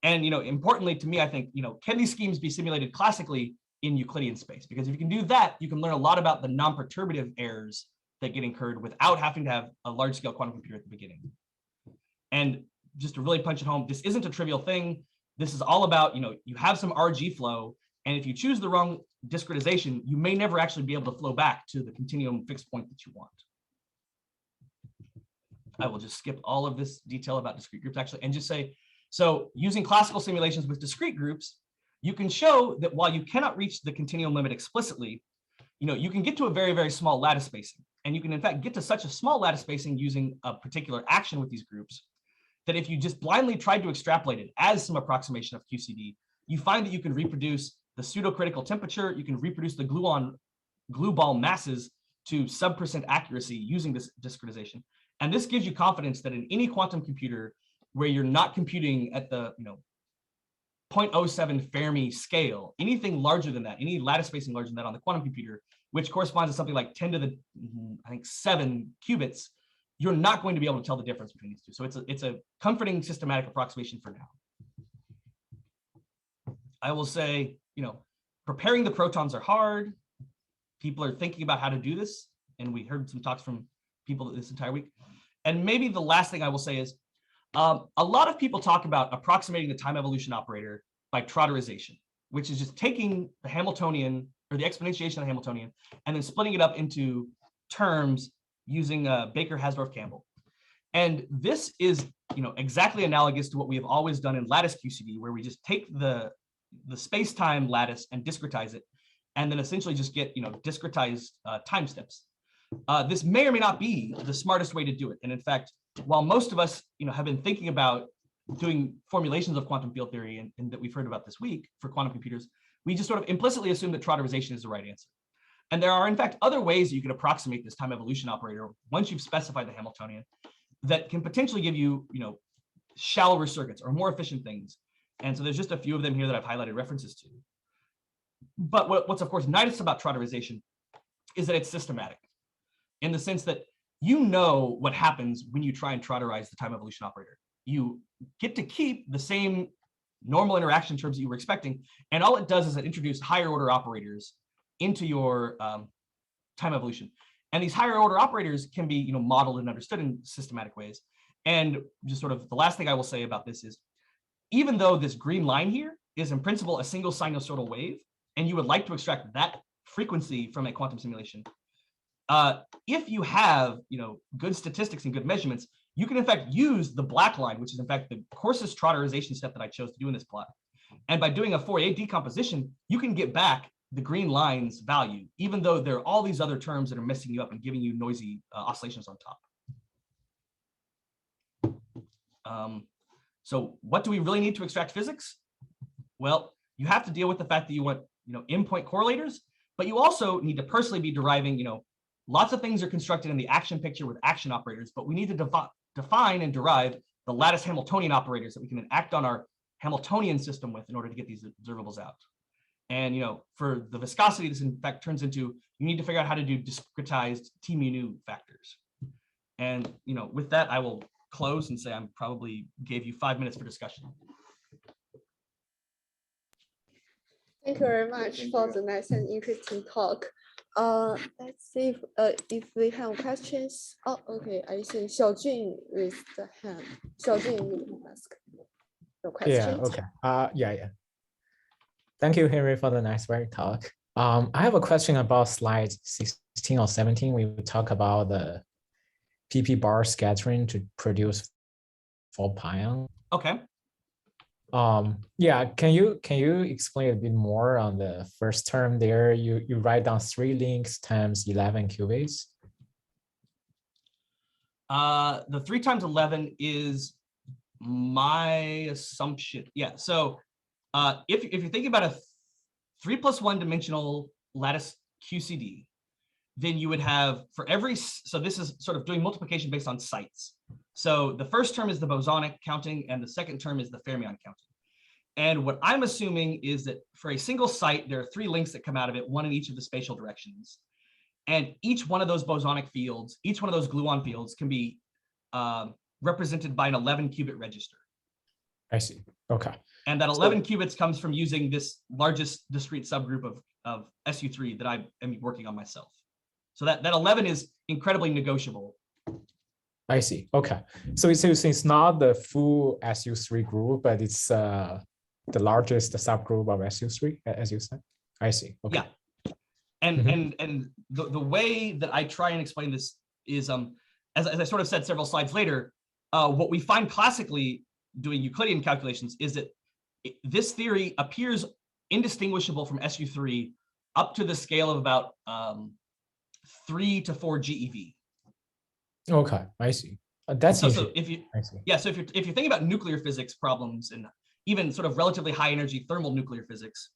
And importantly to me, I think, can these schemes be simulated classically in Euclidean space? Because if you can do that, you can learn a lot about the non-perturbative errors that get incurred without having to have a large-scale quantum computer at the beginning. And just to really punch it home, this isn't a trivial thing. This is all about, you have some RG flow, and if you choose the wrong discretization, you may never actually be able to flow back to the continuum fixed point that you want. I will just skip all of this detail about discrete groups actually, and just say, so using classical simulations with discrete groups, you can show that while you cannot reach the continuum limit explicitly, you can get to a very, very small lattice spacing. And you can in fact get to such a small lattice spacing using a particular action with these groups that if you just blindly tried to extrapolate it as some approximation of QCD, you find that you can reproduce the pseudo-critical temperature, you can reproduce the glue ball masses to sub% accuracy using this discretization. And this gives you confidence that in any quantum computer where you're not computing at the 0.07 Fermi scale, anything larger than that, any lattice spacing larger than that on the quantum computer, which corresponds to something like 10 to the, I think, 7 qubits, you're not going to be able to tell the difference between these two. So it's a comforting systematic approximation for now. I will say, preparing the protons are hard. People are thinking about how to do this. And we heard some talks from people this entire week. And maybe the last thing I will say is, a lot of people talk about approximating the time evolution operator by Trotterization, which is just taking the Hamiltonian or the exponentiation of the Hamiltonian and then splitting it up into terms using Baker-Hasdorff-Campbell. And this is, exactly analogous to what we have always done in lattice QCD, where we just take the space-time lattice and discretize it, and then essentially just get, discretized time steps. This may or may not be the smartest way to do it. And in fact, while most of us, have been thinking about doing formulations of quantum field theory and that we've heard about this week for quantum computers, we just sort of implicitly assume that Trotterization is the right answer. And there are, in fact, other ways that you can approximate this time evolution operator once you've specified the Hamiltonian that can potentially give you, shallower circuits or more efficient things. And so there's just a few of them here that I've highlighted references to. But what's of course nice about Trotterization is that it's systematic, in the sense that what happens when you try and Trotterize the time evolution operator. You get to keep the same normal interaction terms that you were expecting, and all it does is it introduces higher order operators into your time evolution. And these higher order operators can be modeled and understood in systematic ways. And just sort of the last thing I will say about this is, even though this green line here is in principle a single sinusoidal wave, and you would like to extract that frequency from a quantum simulation, if you have good statistics and good measurements, you can in fact use the black line, which is in fact the coarsest Trotterization step that I chose to do in this plot. And by doing a Fourier decomposition, you can get back the green line's value, even though there are all these other terms that are messing you up and giving you noisy oscillations on top. So what do we really need to extract physics? Well, you have to deal with the fact that you want endpoint correlators, but you also need to personally be deriving, lots of things are constructed in the action picture with action operators, but we need to define and derive the lattice Hamiltonian operators that we can act on our Hamiltonian system with in order to get these observables out. And for the viscosity, this in fact turns into, you need to figure out how to do discretized T mu nu factors. And with that, I will close and say I probably gave you 5 minutes for discussion. Thank you very much for the nice and interesting talk. Let's see if we have questions. Oh, okay. I see Xiaojun with the hand. Xiaojun, you can ask your question. Yeah, okay. Yeah. Thank you, Henry, for the nice talk. I have a question about slide 16 or 17. We will talk about the PP bar scattering to produce 4 pion. Okay. Yeah, can you explain a bit more on the first term there? You write down 3 links times 11 qubits. The 3 times 11 is my assumption. Yeah. So if you're thinking about a 3 + 1 dimensional lattice QCD, then you would have for every, so this is sort of doing multiplication based on sites. So the first term is the bosonic counting and the second term is the fermion counting. And what I'm assuming is that for a single site, there are 3 links that come out of it, one in each of the spatial directions. And each one of those bosonic fields, each one of those gluon fields can be represented by an 11 qubit register. I see. Okay. And that 11 qubits comes from using this largest discrete subgroup of SU3 that I am working on myself. So that 11 is incredibly negotiable. I see. Okay. So it's not the full SU3 group, but it's the largest subgroup of SU3, as you said. I see. Okay. Yeah. And the way that I try and explain this is, as I sort of said several slides later, what we find classically doing Euclidean calculations is that this theory appears indistinguishable from SU3 up to the scale of about 3 to 4 GeV. Okay, I see. That's so if you so if you're thinking about nuclear physics problems and even sort of relatively high energy thermal nuclear physics,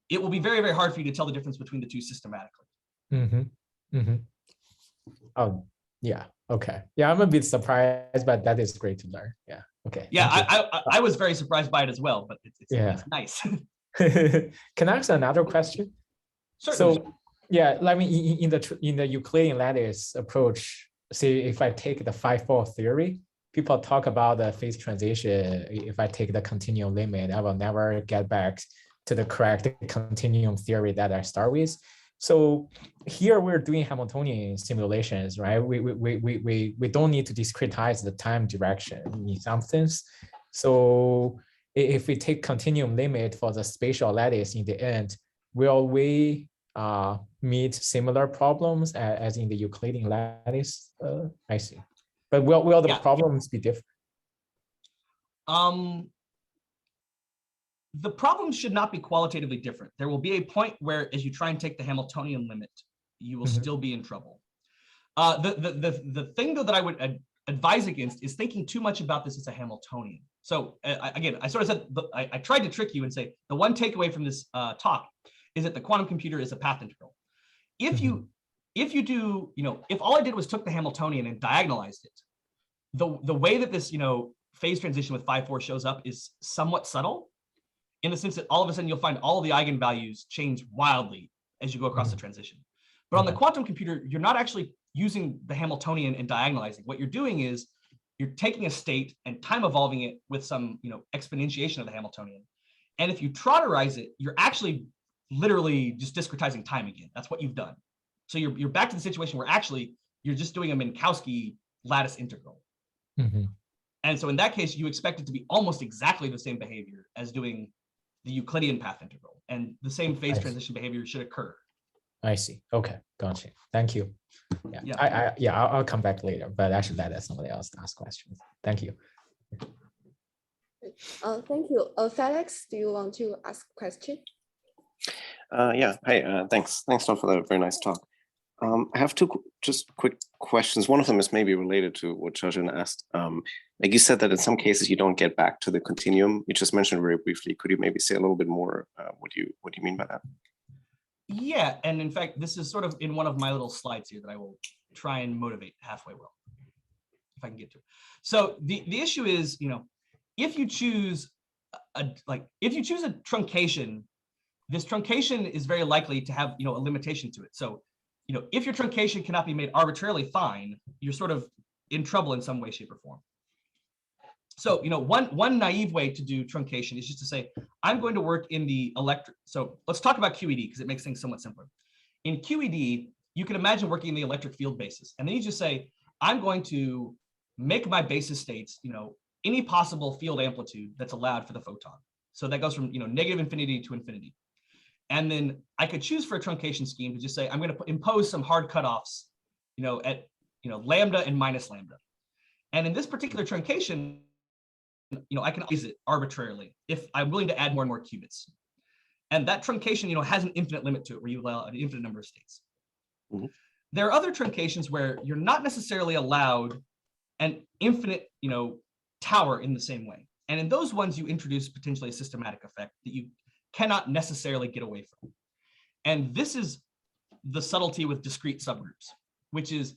it will be very, very hard for you to tell the difference between the two systematically. Oh, yeah. Okay. Yeah, I'm a bit surprised, but that is great to learn. Yeah. Okay. Yeah, I was very surprised by it as well, but it's nice. Can I ask another question? Certainly. So yeah, I mean, in the Euclidean lattice approach, say if I take the 5-4 theory, people talk about the phase transition. If I take the continuum limit, I will never get back to the correct continuum theory that I start with. So here we're doing Hamiltonian simulations, right? We don't need to discretize the time direction in some sense. So if we take continuum limit for the spatial lattice in the end, will we meet similar problems as in the Euclidean lattice? I see. But will the problems be different? The problems should not be qualitatively different. There will be a point where, as you try and take the Hamiltonian limit, you will still be in trouble. The thing though that I would advise against is thinking too much about this as a Hamiltonian. So again, I sort of said, I tried to trick you and say the one takeaway from this talk is that the quantum computer is a path integral. If you do, if all I did was took the Hamiltonian and diagonalized it, the way that this, phase transition with 5-4 shows up is somewhat subtle, in the sense that all of a sudden you'll find all of the eigenvalues change wildly as you go across the transition. But on the quantum computer, you're not actually using the Hamiltonian and diagonalizing. What you're doing is you're taking a state and time evolving it with some, exponentiation of the Hamiltonian. And if you trotterize it, you're actually literally just discretizing time again. That's what you've done. So you're back to the situation where actually you're just doing a Minkowski lattice integral. And so in that case, you expect it to be almost exactly the same behavior as doing the Euclidean path integral, and the same phase transition behavior should occur. I see. Okay, gotcha. Thank you. I'll come back later, but I should let somebody else ask questions. Thank you. Thank you. Felix, do you want to ask a question? Yeah. Hi. Thanks, Tom, for that very nice talk. I have two just quick questions. One of them is maybe related to what Charjan asked. Like you said that in some cases you don't get back to the continuum. You just mentioned very briefly. Could you maybe say a little bit more what do you mean by that? Yeah, and in fact, this is sort of in one of my little slides here that I will try and motivate halfway well, if I can get to it. So the issue is, if you choose a truncation, this truncation is very likely to have a limitation to it. So if your truncation cannot be made arbitrarily fine, you're sort of in trouble in some way, shape, or form. So, one naive way to do truncation is just to say, I'm going to work in the electric. So let's talk about QED because it makes things somewhat simpler. In QED, you can imagine working in the electric field basis. And then you just say, I'm going to make my basis states, any possible field amplitude that's allowed for the photon. So that goes from, negative infinity to infinity. And then I could choose for a truncation scheme to just say, I'm going to impose some hard cutoffs, at, lambda and minus lambda. And in this particular truncation, I can raise it arbitrarily if I'm willing to add more and more qubits. And that truncation, has an infinite limit to it where you allow an infinite number of states. There are other truncations where you're not necessarily allowed an infinite, tower in the same way. And in those ones, you introduce potentially a systematic effect that you cannot necessarily get away from. And this is the subtlety with discrete subgroups, which is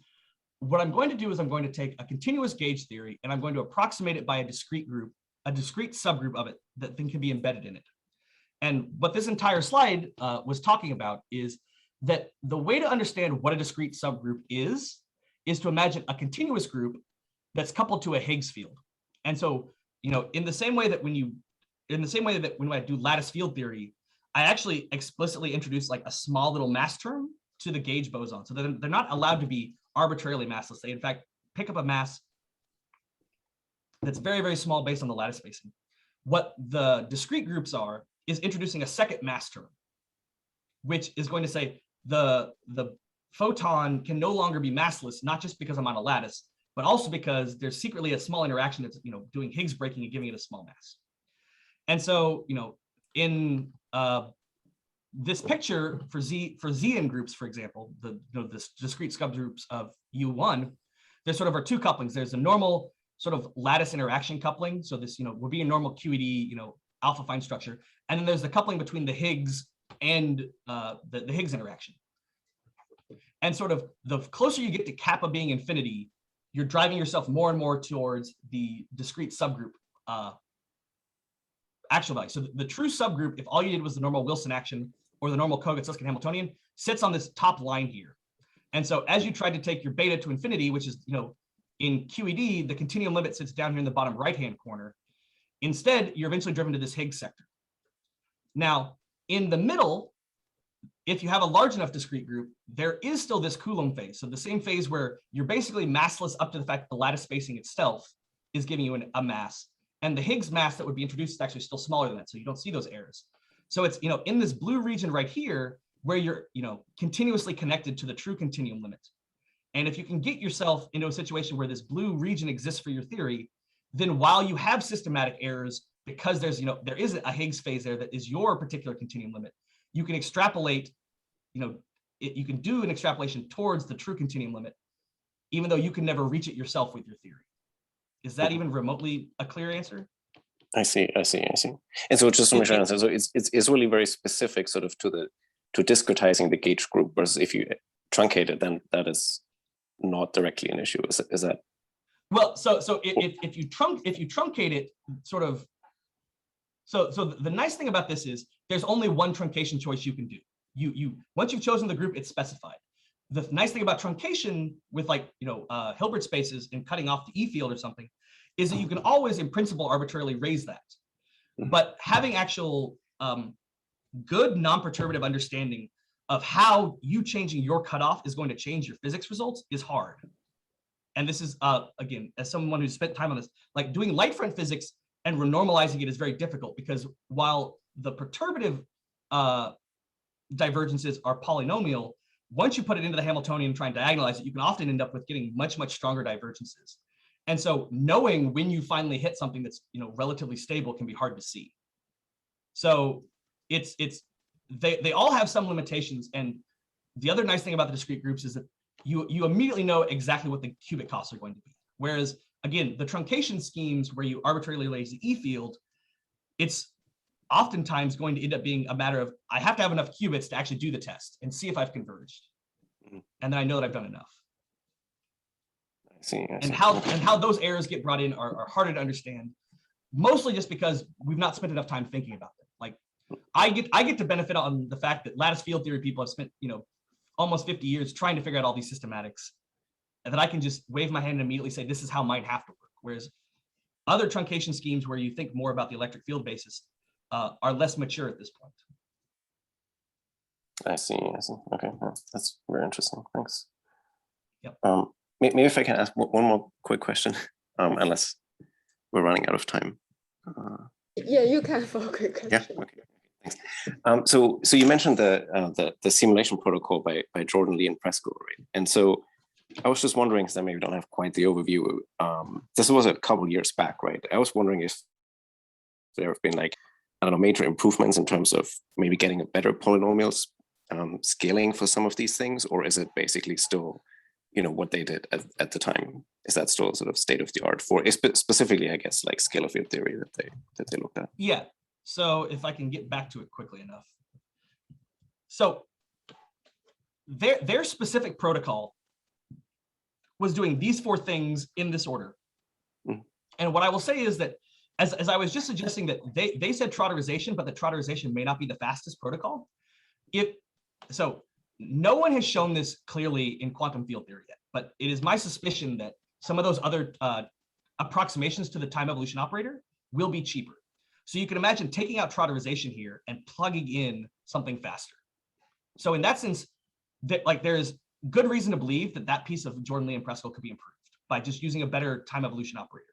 what I'm going to do is I'm going to take a continuous gauge theory and I'm going to approximate it by a discrete group, a discrete subgroup of it that then can be embedded in it. And what this entire slide was talking about is that the way to understand what a discrete subgroup is to imagine a continuous group that's coupled to a Higgs field. And so, in the same way that when I do lattice field theory, I actually explicitly introduce like a small little mass term to the gauge boson. So they're not allowed to be arbitrarily massless. They in fact pick up a mass that's very, very small based on the lattice spacing. What the discrete groups are is introducing a second mass term, which is going to say the photon can no longer be massless, not just because I'm on a lattice, but also because there's secretly a small interaction that's doing Higgs breaking and giving it a small mass. And so in this picture for Zn groups, for example, the discrete subgroups of U1, there sort of are two couplings. There's a normal sort of lattice interaction coupling. So this would be a normal QED alpha fine structure, and then there's the coupling between the Higgs and the Higgs interaction. And sort of the closer you get to kappa being infinity, you're driving yourself more and more towards the discrete subgroup actual value. So the true subgroup, if all you did was the normal Wilson action or the normal Kogut-Susskind Hamiltonian, sits on this top line here. And so as you tried to take your beta to infinity, which is, in QED, the continuum limit sits down here in the bottom right-hand corner. Instead, you're eventually driven to this Higgs sector. Now, in the middle, if you have a large enough discrete group, there is still this Coulomb phase. So the same phase where you're basically massless up to the fact that the lattice spacing itself is giving you a mass. And the Higgs mass that would be introduced is actually still smaller than that. So you don't see those errors. So it's, in this blue region right here, where you're, continuously connected to the true continuum limit. And if you can get yourself into a situation where this blue region exists for your theory, then while you have systematic errors, because there's, there is a Higgs phase there that is your particular continuum limit, you can extrapolate, you can do an extrapolation towards the true continuum limit, even though you can never reach it yourself with your theory. Is that even remotely a clear answer? I see. And so just to make sure, so it's really very specific sort of to discretizing the gauge group, versus if you truncate it, then that is not directly an issue. Is that? Well, so if you truncate it, sort of. So the nice thing about this is there's only one truncation choice you can do. You once you've chosen the group, it's specified. The nice thing about truncation with Hilbert spaces and cutting off the E field or something is that you can always, in principle, arbitrarily raise that. But having actual good non-perturbative understanding of how you changing your cutoff is going to change your physics results is hard. And this is, again, as someone who's spent time on this, like doing light front physics and renormalizing it is very difficult, because while the perturbative divergences are polynomial, once you put it into the Hamiltonian and try and diagonalize it, you can often end up with getting much, much stronger divergences. And so knowing when you finally hit something that's relatively stable can be hard to see. So they all have some limitations. And the other nice thing about the discrete groups is that you immediately know exactly what the cubic costs are going to be. Whereas, again, the truncation schemes where you arbitrarily raise the E field, it's oftentimes going to end up being a matter of, I have to have enough qubits to actually do the test and see if I've converged. And then I know that I've done enough. I see. And how those errors get brought in are harder to understand, mostly just because we've not spent enough time thinking about them. Like I get to benefit on the fact that lattice field theory people have spent, almost 50 years trying to figure out all these systematics, and that I can just wave my hand and immediately say, this is how mine have to work. Whereas other truncation schemes where you think more about the electric field basis are less mature at this point. I see. Okay, that's very interesting. Thanks. Yep. Maybe if I can ask one more quick question, unless we're running out of time. Yeah, you can for a quick question. Yeah. Okay. Thanks. So you mentioned the simulation protocol by Jordan, Lee, and Presco, right? And so I was just wondering, because I maybe don't have quite the overview. This was a couple years back, right? I was wondering if there have been major improvements in terms of maybe getting a better polynomials scaling for some of these things, or is it basically still, what they did at the time? Is that still sort of state of the art for specifically, I guess, like scalar field theory that they looked at? Yeah. So if I can get back to it quickly enough. So their specific protocol was doing these four things in this order. And what I will say is that, as I was just suggesting, that they said trotterization, but the trotterization may not be the fastest protocol. So no one has shown this clearly in quantum field theory yet, but it is my suspicion that some of those other approximations to the time evolution operator will be cheaper. So you can imagine taking out trotterization here and plugging in something faster. So in that sense, there's good reason to believe that piece of Jordan, Lee, and Presco could be improved by just using a better time evolution operator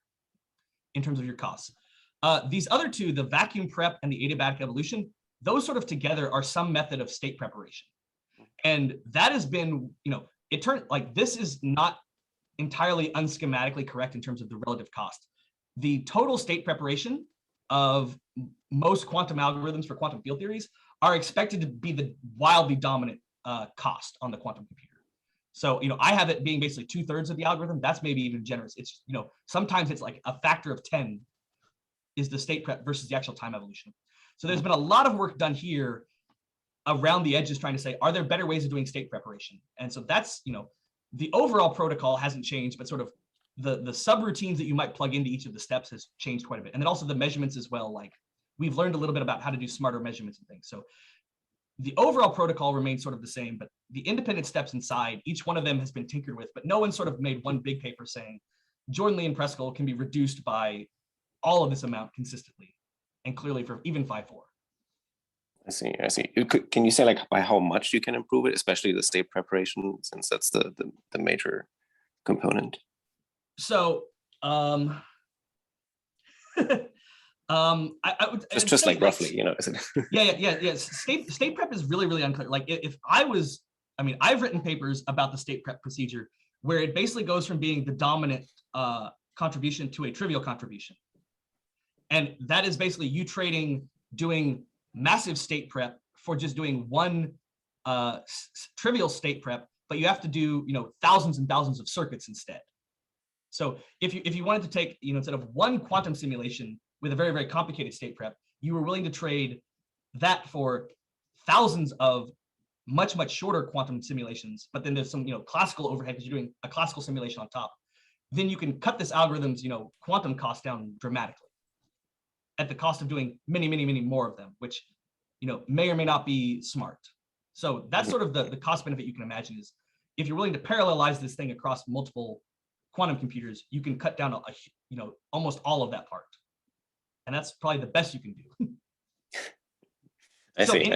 in terms of your costs. These other two, the vacuum prep and the adiabatic evolution, those sort of together are some method of state preparation. And that has been, this is not entirely unschematically correct in terms of the relative cost. The total state preparation of most quantum algorithms for quantum field theories are expected to be the wildly dominant cost on the quantum computer. So, I have it being basically 2/3 of the algorithm. That's maybe even generous. It's, sometimes it's like a factor of 10 is the state prep versus the actual time evolution. So there's been a lot of work done here around the edges trying to say, are there better ways of doing state preparation? And so that's, the overall protocol hasn't changed, but sort of the subroutines that you might plug into each of the steps has changed quite a bit. And then also the measurements as well. Like we've learned a little bit about how to do smarter measurements and things. So the overall protocol remains sort of the same, but the independent steps inside, each one of them has been tinkered with, but no one sort of made one big paper saying Jordan, Lee, and Preskel can be reduced by all of this amount consistently and clearly for even 5-4. I see. Can you say like by how much you can improve it, especially the state preparation, since that's the major component? So I would it's just like roughly, you know. Yeah. State prep is really unclear. Like if I've written papers about the state prep procedure where it basically goes from being the dominant contribution to a trivial contribution. And that is basically you doing massive state prep for just doing one trivial state prep, but you have to do, thousands and thousands of circuits instead. So if you wanted to take, instead of one quantum simulation with a very, very complicated state prep, you were willing to trade that for thousands of much, much shorter quantum simulations, but then there's some, classical overhead because you're doing a classical simulation on top, then you can cut this algorithm's, quantum cost down dramatically at the cost of doing many, many, many more of them, which, may or may not be smart. So that's sort of the cost benefit you can imagine is if you're willing to parallelize this thing across multiple quantum computers, you can cut down, almost all of that part. And that's probably the best you can do. I see.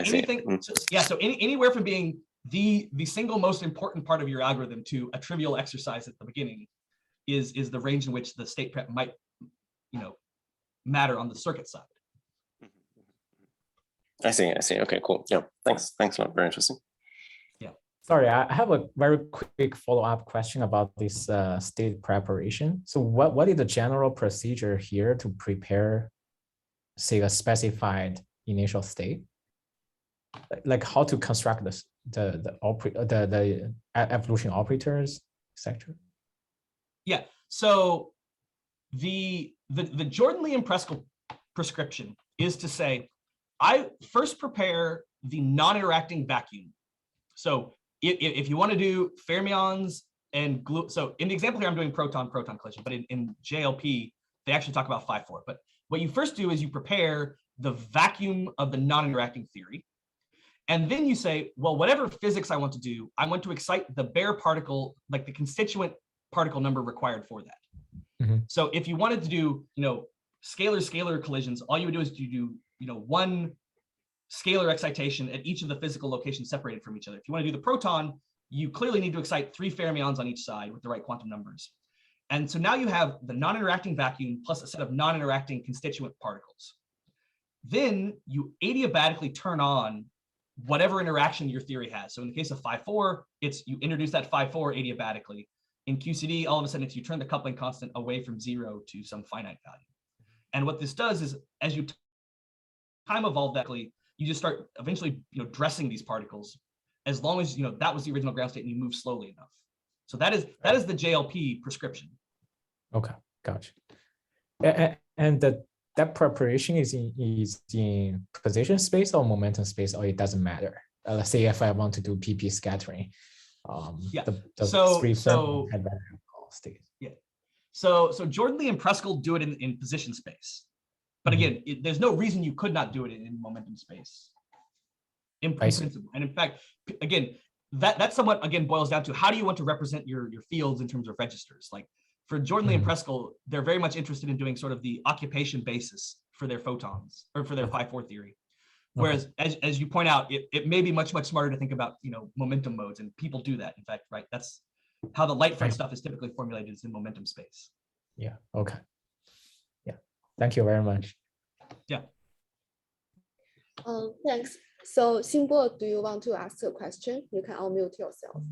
Anywhere from being the single most important part of your algorithm to a trivial exercise at the beginning is the range in which the state prep might, matter on the circuit side. I see. Okay, cool. Yeah, thanks a lot. Very interesting. Yeah. Sorry, I have a very quick follow-up question about this state preparation. So what is the general procedure here to prepare, say, a specified initial state? Like how to construct the evolution operators, etc. Yeah. So the Jordan, Lee, and Preskel prescription is to say, I first prepare the non-interacting vacuum. So if you want to do fermions and glue, so in the example here, I'm doing proton-proton collision, but in JLP, they actually talk about 5-4. But what you first do is you prepare the vacuum of the non-interacting theory. And then you say, well, whatever physics I want to do, I want to excite the bare particle, like the constituent particle number required for that. Mm-hmm. So if you wanted to do, scalar collisions, all you would do is you do, one scalar excitation at each of the physical locations separated from each other. If you want to do the proton, you clearly need to excite 3 fermions on each side with the right quantum numbers. And so now you have the non-interacting vacuum plus a set of non-interacting constituent particles. Then you adiabatically turn on whatever interaction your theory has. So in the case of 5-4, it's you introduce that 5-4 adiabatically. In QCD, all of a sudden you turn the coupling constant away from 0 to some finite value. And what this does is as you time evolve that, you just start eventually dressing these particles as long as that was the original ground state and you move slowly enough. So that is the JLP prescription. Okay, gotcha. And that preparation is in position space or momentum space, or it doesn't matter. Let's say if I want to do PP scattering, So Jordan, Lee, and Preskel do it in position space, but again, there's no reason you could not do it in momentum space. In principle, and in fact, again, that somewhat boils down to how do you want to represent your fields in terms of registers. Like for Jordan, Lee, and Preskel, they're very much interested in doing sort of the occupation basis for their photons or for their 5-4 theory. Whereas, as you point out, it may be much, much smarter to think about, momentum modes, and people do that. In fact, right, that's how the light front stuff is typically formulated, is in momentum space. Yeah, okay. Yeah, thank you very much. Yeah. Thanks. So, Xingbo, do you want to ask a question? You can unmute yourself.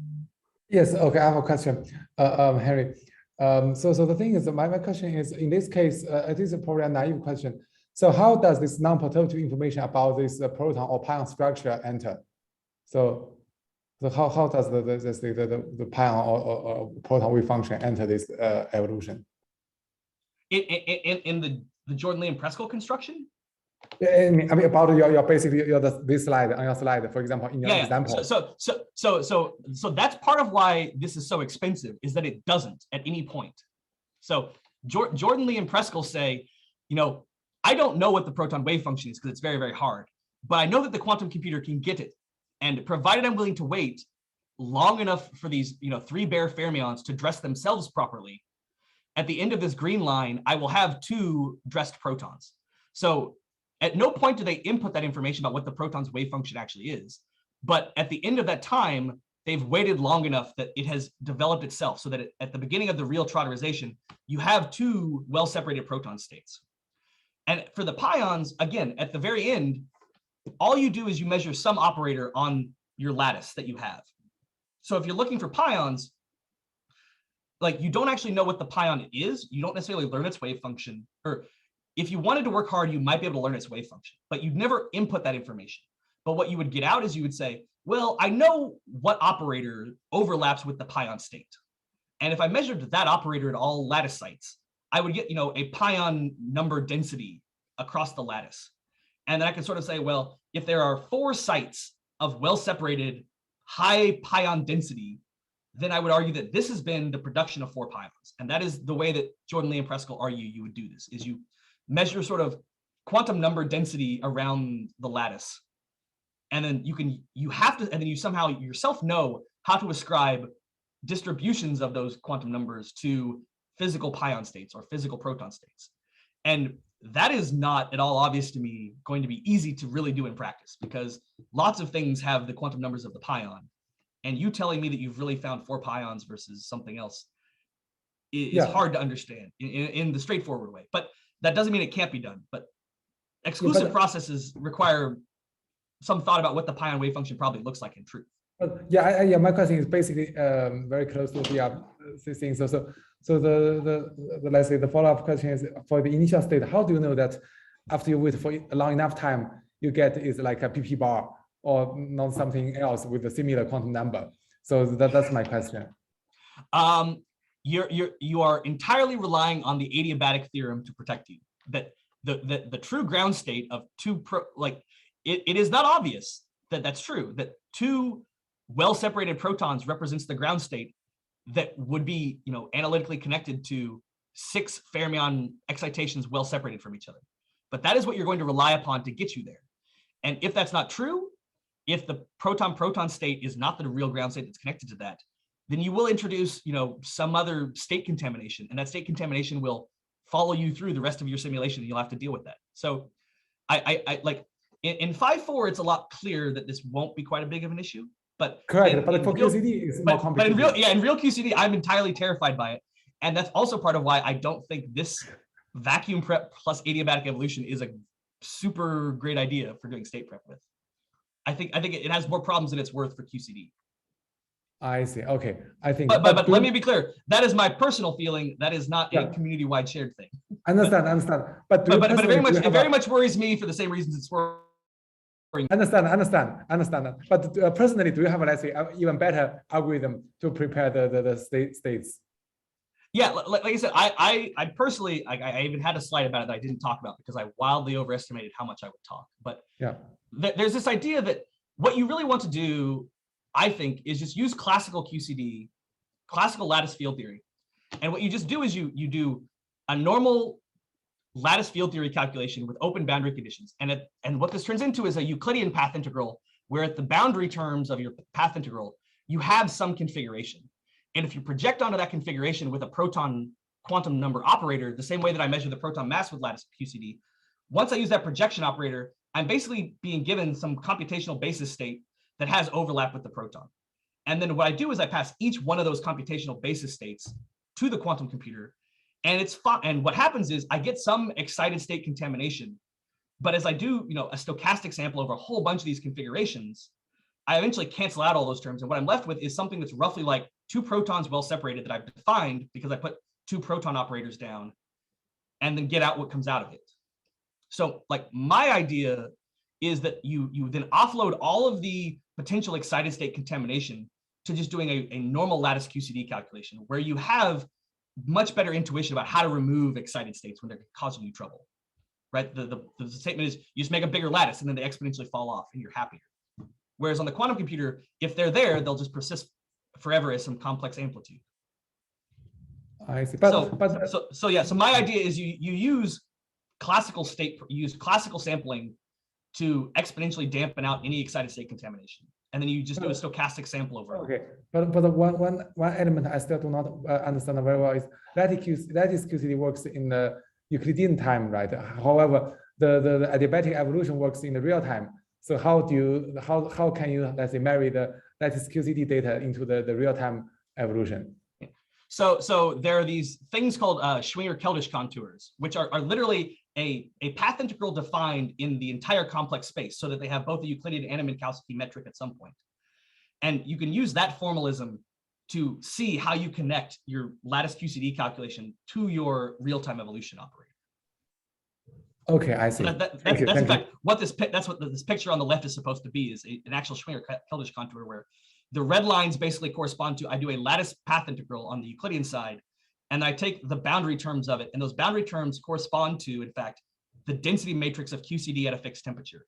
Yes, okay, I have a question, Harry. So the thing is, my question is, in this case, it is probably a naive question. So how does this non-perturbative information about this proton or pion structure enter? So how does the pion or proton wave function enter this evolution? In the Jordan, Lee, and Preskel construction? I mean about your basically this slide on your slide, for example, in your example. So that's part of why this is so expensive, is that it doesn't at any point. So Jordan, Lee, and Preskel say, I don't know what the proton wave function is because it's very, very hard, but I know that the quantum computer can get it. And provided I'm willing to wait long enough for these, 3 bare fermions to dress themselves properly, at the end of this green line, I will have 2 dressed protons. So at no point do they input that information about what the proton's wave function actually is. But at the end of that time, they've waited long enough that it has developed itself so that at the beginning of the real trotterization, you have 2 well-separated proton states. And for the pions, again, at the very end, all you do is you measure some operator on your lattice that you have. So if you're looking for pions, like you don't actually know what the pion is, you don't necessarily learn its wave function, or if you wanted to work hard, you might be able to learn its wave function, but you'd never input that information. But what you would get out is you would say, well, I know what operator overlaps with the pion state. And if I measured that operator at all lattice sites, I would get, a pion number density across the lattice. And then I can sort of say, well, if there are 4 sites of well-separated high pion density, then I would argue that this has been the production of 4 pions. And that is the way that Jordan, Lee, and Preskel argue you would do this, is you measure sort of quantum number density around the lattice. And then you somehow yourself know how to ascribe distributions of those quantum numbers to physical pion states or physical proton states. And that is not at all obvious to me going to be easy to really do in practice, because lots of things have the quantum numbers of the pion. And you telling me that you've really found 4 pions versus something else is hard to understand in the straightforward way. But that doesn't mean it can't be done. But exclusive processes require some thought about what the pion wave function probably looks like in truth. My question is basically very close to the thing. So the let's say the follow-up question is, for the initial state, how do you know that after you wait for a long enough time, you get is like a PP bar or not something else with a similar quantum number? So that's my question. You are entirely relying on the adiabatic theorem to protect you. That the true ground state of it is not obvious that that's true, that 2 well-separated protons represents the ground state that would be, analytically connected to 6 fermion excitations well separated from each other. But that is what you're going to rely upon to get you there. And if that's not true, if the proton-proton state is not the real ground state that's connected to that, then you will introduce, some other state contamination, and that state contamination will follow you through the rest of your simulation, and you'll have to deal with that. So I like in 5.4, it's a lot clear that this won't be quite a big of an issue. But correct, but for QCD, it's more complicated. But in real QCD, I'm entirely terrified by it, and that's also part of why I don't think this vacuum prep plus adiabatic evolution is a super great idea for doing state prep with. I think it has more problems than it's worth for QCD. I see. Okay, I think. But let me be clear. That is my personal feeling. That is not a community-wide shared thing. Understand. But it very much worries me for the same reasons it's worrying. Understand that. But personally, do you have, let's say, even better algorithm to prepare the states? Yeah, like I said, I personally, I even had a slide about it that I didn't talk about because I wildly overestimated how much I would talk. But there's this idea that what you really want to do, I think, is just use classical QCD, classical lattice field theory. And what you just do is you do a normal lattice field theory calculation with open boundary conditions. And what this turns into is a Euclidean path integral, where at the boundary terms of your path integral, you have some configuration. And if you project onto that configuration with a proton quantum number operator, the same way that I measure the proton mass with lattice QCD, once I use that projection operator, I'm basically being given some computational basis state that has overlap with the proton. And then what I do is I pass each one of those computational basis states to the quantum computer. And it's fun. And what happens is I get some excited state contamination, but as I do, a stochastic sample over a whole bunch of these configurations, I eventually cancel out all those terms. And what I'm left with is something that's roughly like 2 protons well separated that I've defined because I put 2 proton operators down and then get out what comes out of it. So like my idea is that you then offload all of the potential excited state contamination to just doing a normal lattice QCD calculation where you have much better intuition about how to remove excited states when they're causing you trouble, right? The statement is you just make a bigger lattice and then they exponentially fall off and you're happier. Whereas on the quantum computer, if they're there, they'll just persist forever as some complex amplitude. I see. So my idea is you use classical sampling to exponentially dampen out any excited state contamination, and then you just do a stochastic sample over. Okay, but one element I still do not understand very well is lattice QCD works in the Euclidean time, right? However, the adiabatic evolution works in the real time. So how can you, let's say, marry the lattice QCD data into the real time evolution? So there are these things called Schwinger-Keldysh contours, which are literally a path integral defined in the entire complex space, so that they have both a Euclidean and a Minkowski metric at some point. And you can use that formalism to see how you connect your lattice QCD calculation to your real-time evolution operator. Okay, I see. So that's in fact what this picture on the left is supposed to be, is an actual Schwinger-Keldysh contour, where the red lines basically correspond to, I do a lattice path integral on the Euclidean side, and I take the boundary terms of it, and those boundary terms correspond to, in fact, the density matrix of QCD at a fixed temperature.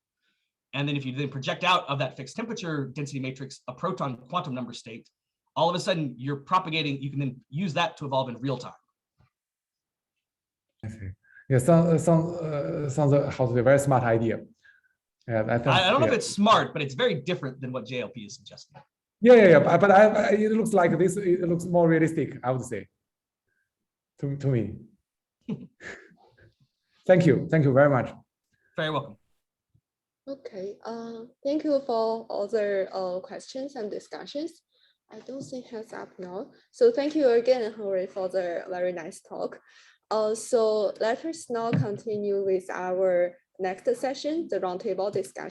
And then if you then project out of that fixed temperature density matrix a proton quantum number state, all of a sudden you're propagating, you can then use that to evolve in real time. I see. Yeah, sounds a very smart idea. Yeah, I don't know if it's smart, but it's very different than what JLP is suggesting. Yeah. But it looks like this. It looks more realistic, I would say. To me. Thank you very much. Very welcome. Okay. Thank you for all the questions and discussions. I don't see hands up now. So thank you again, Hari, for the very nice talk. So let us now continue with our next session, the roundtable discussion.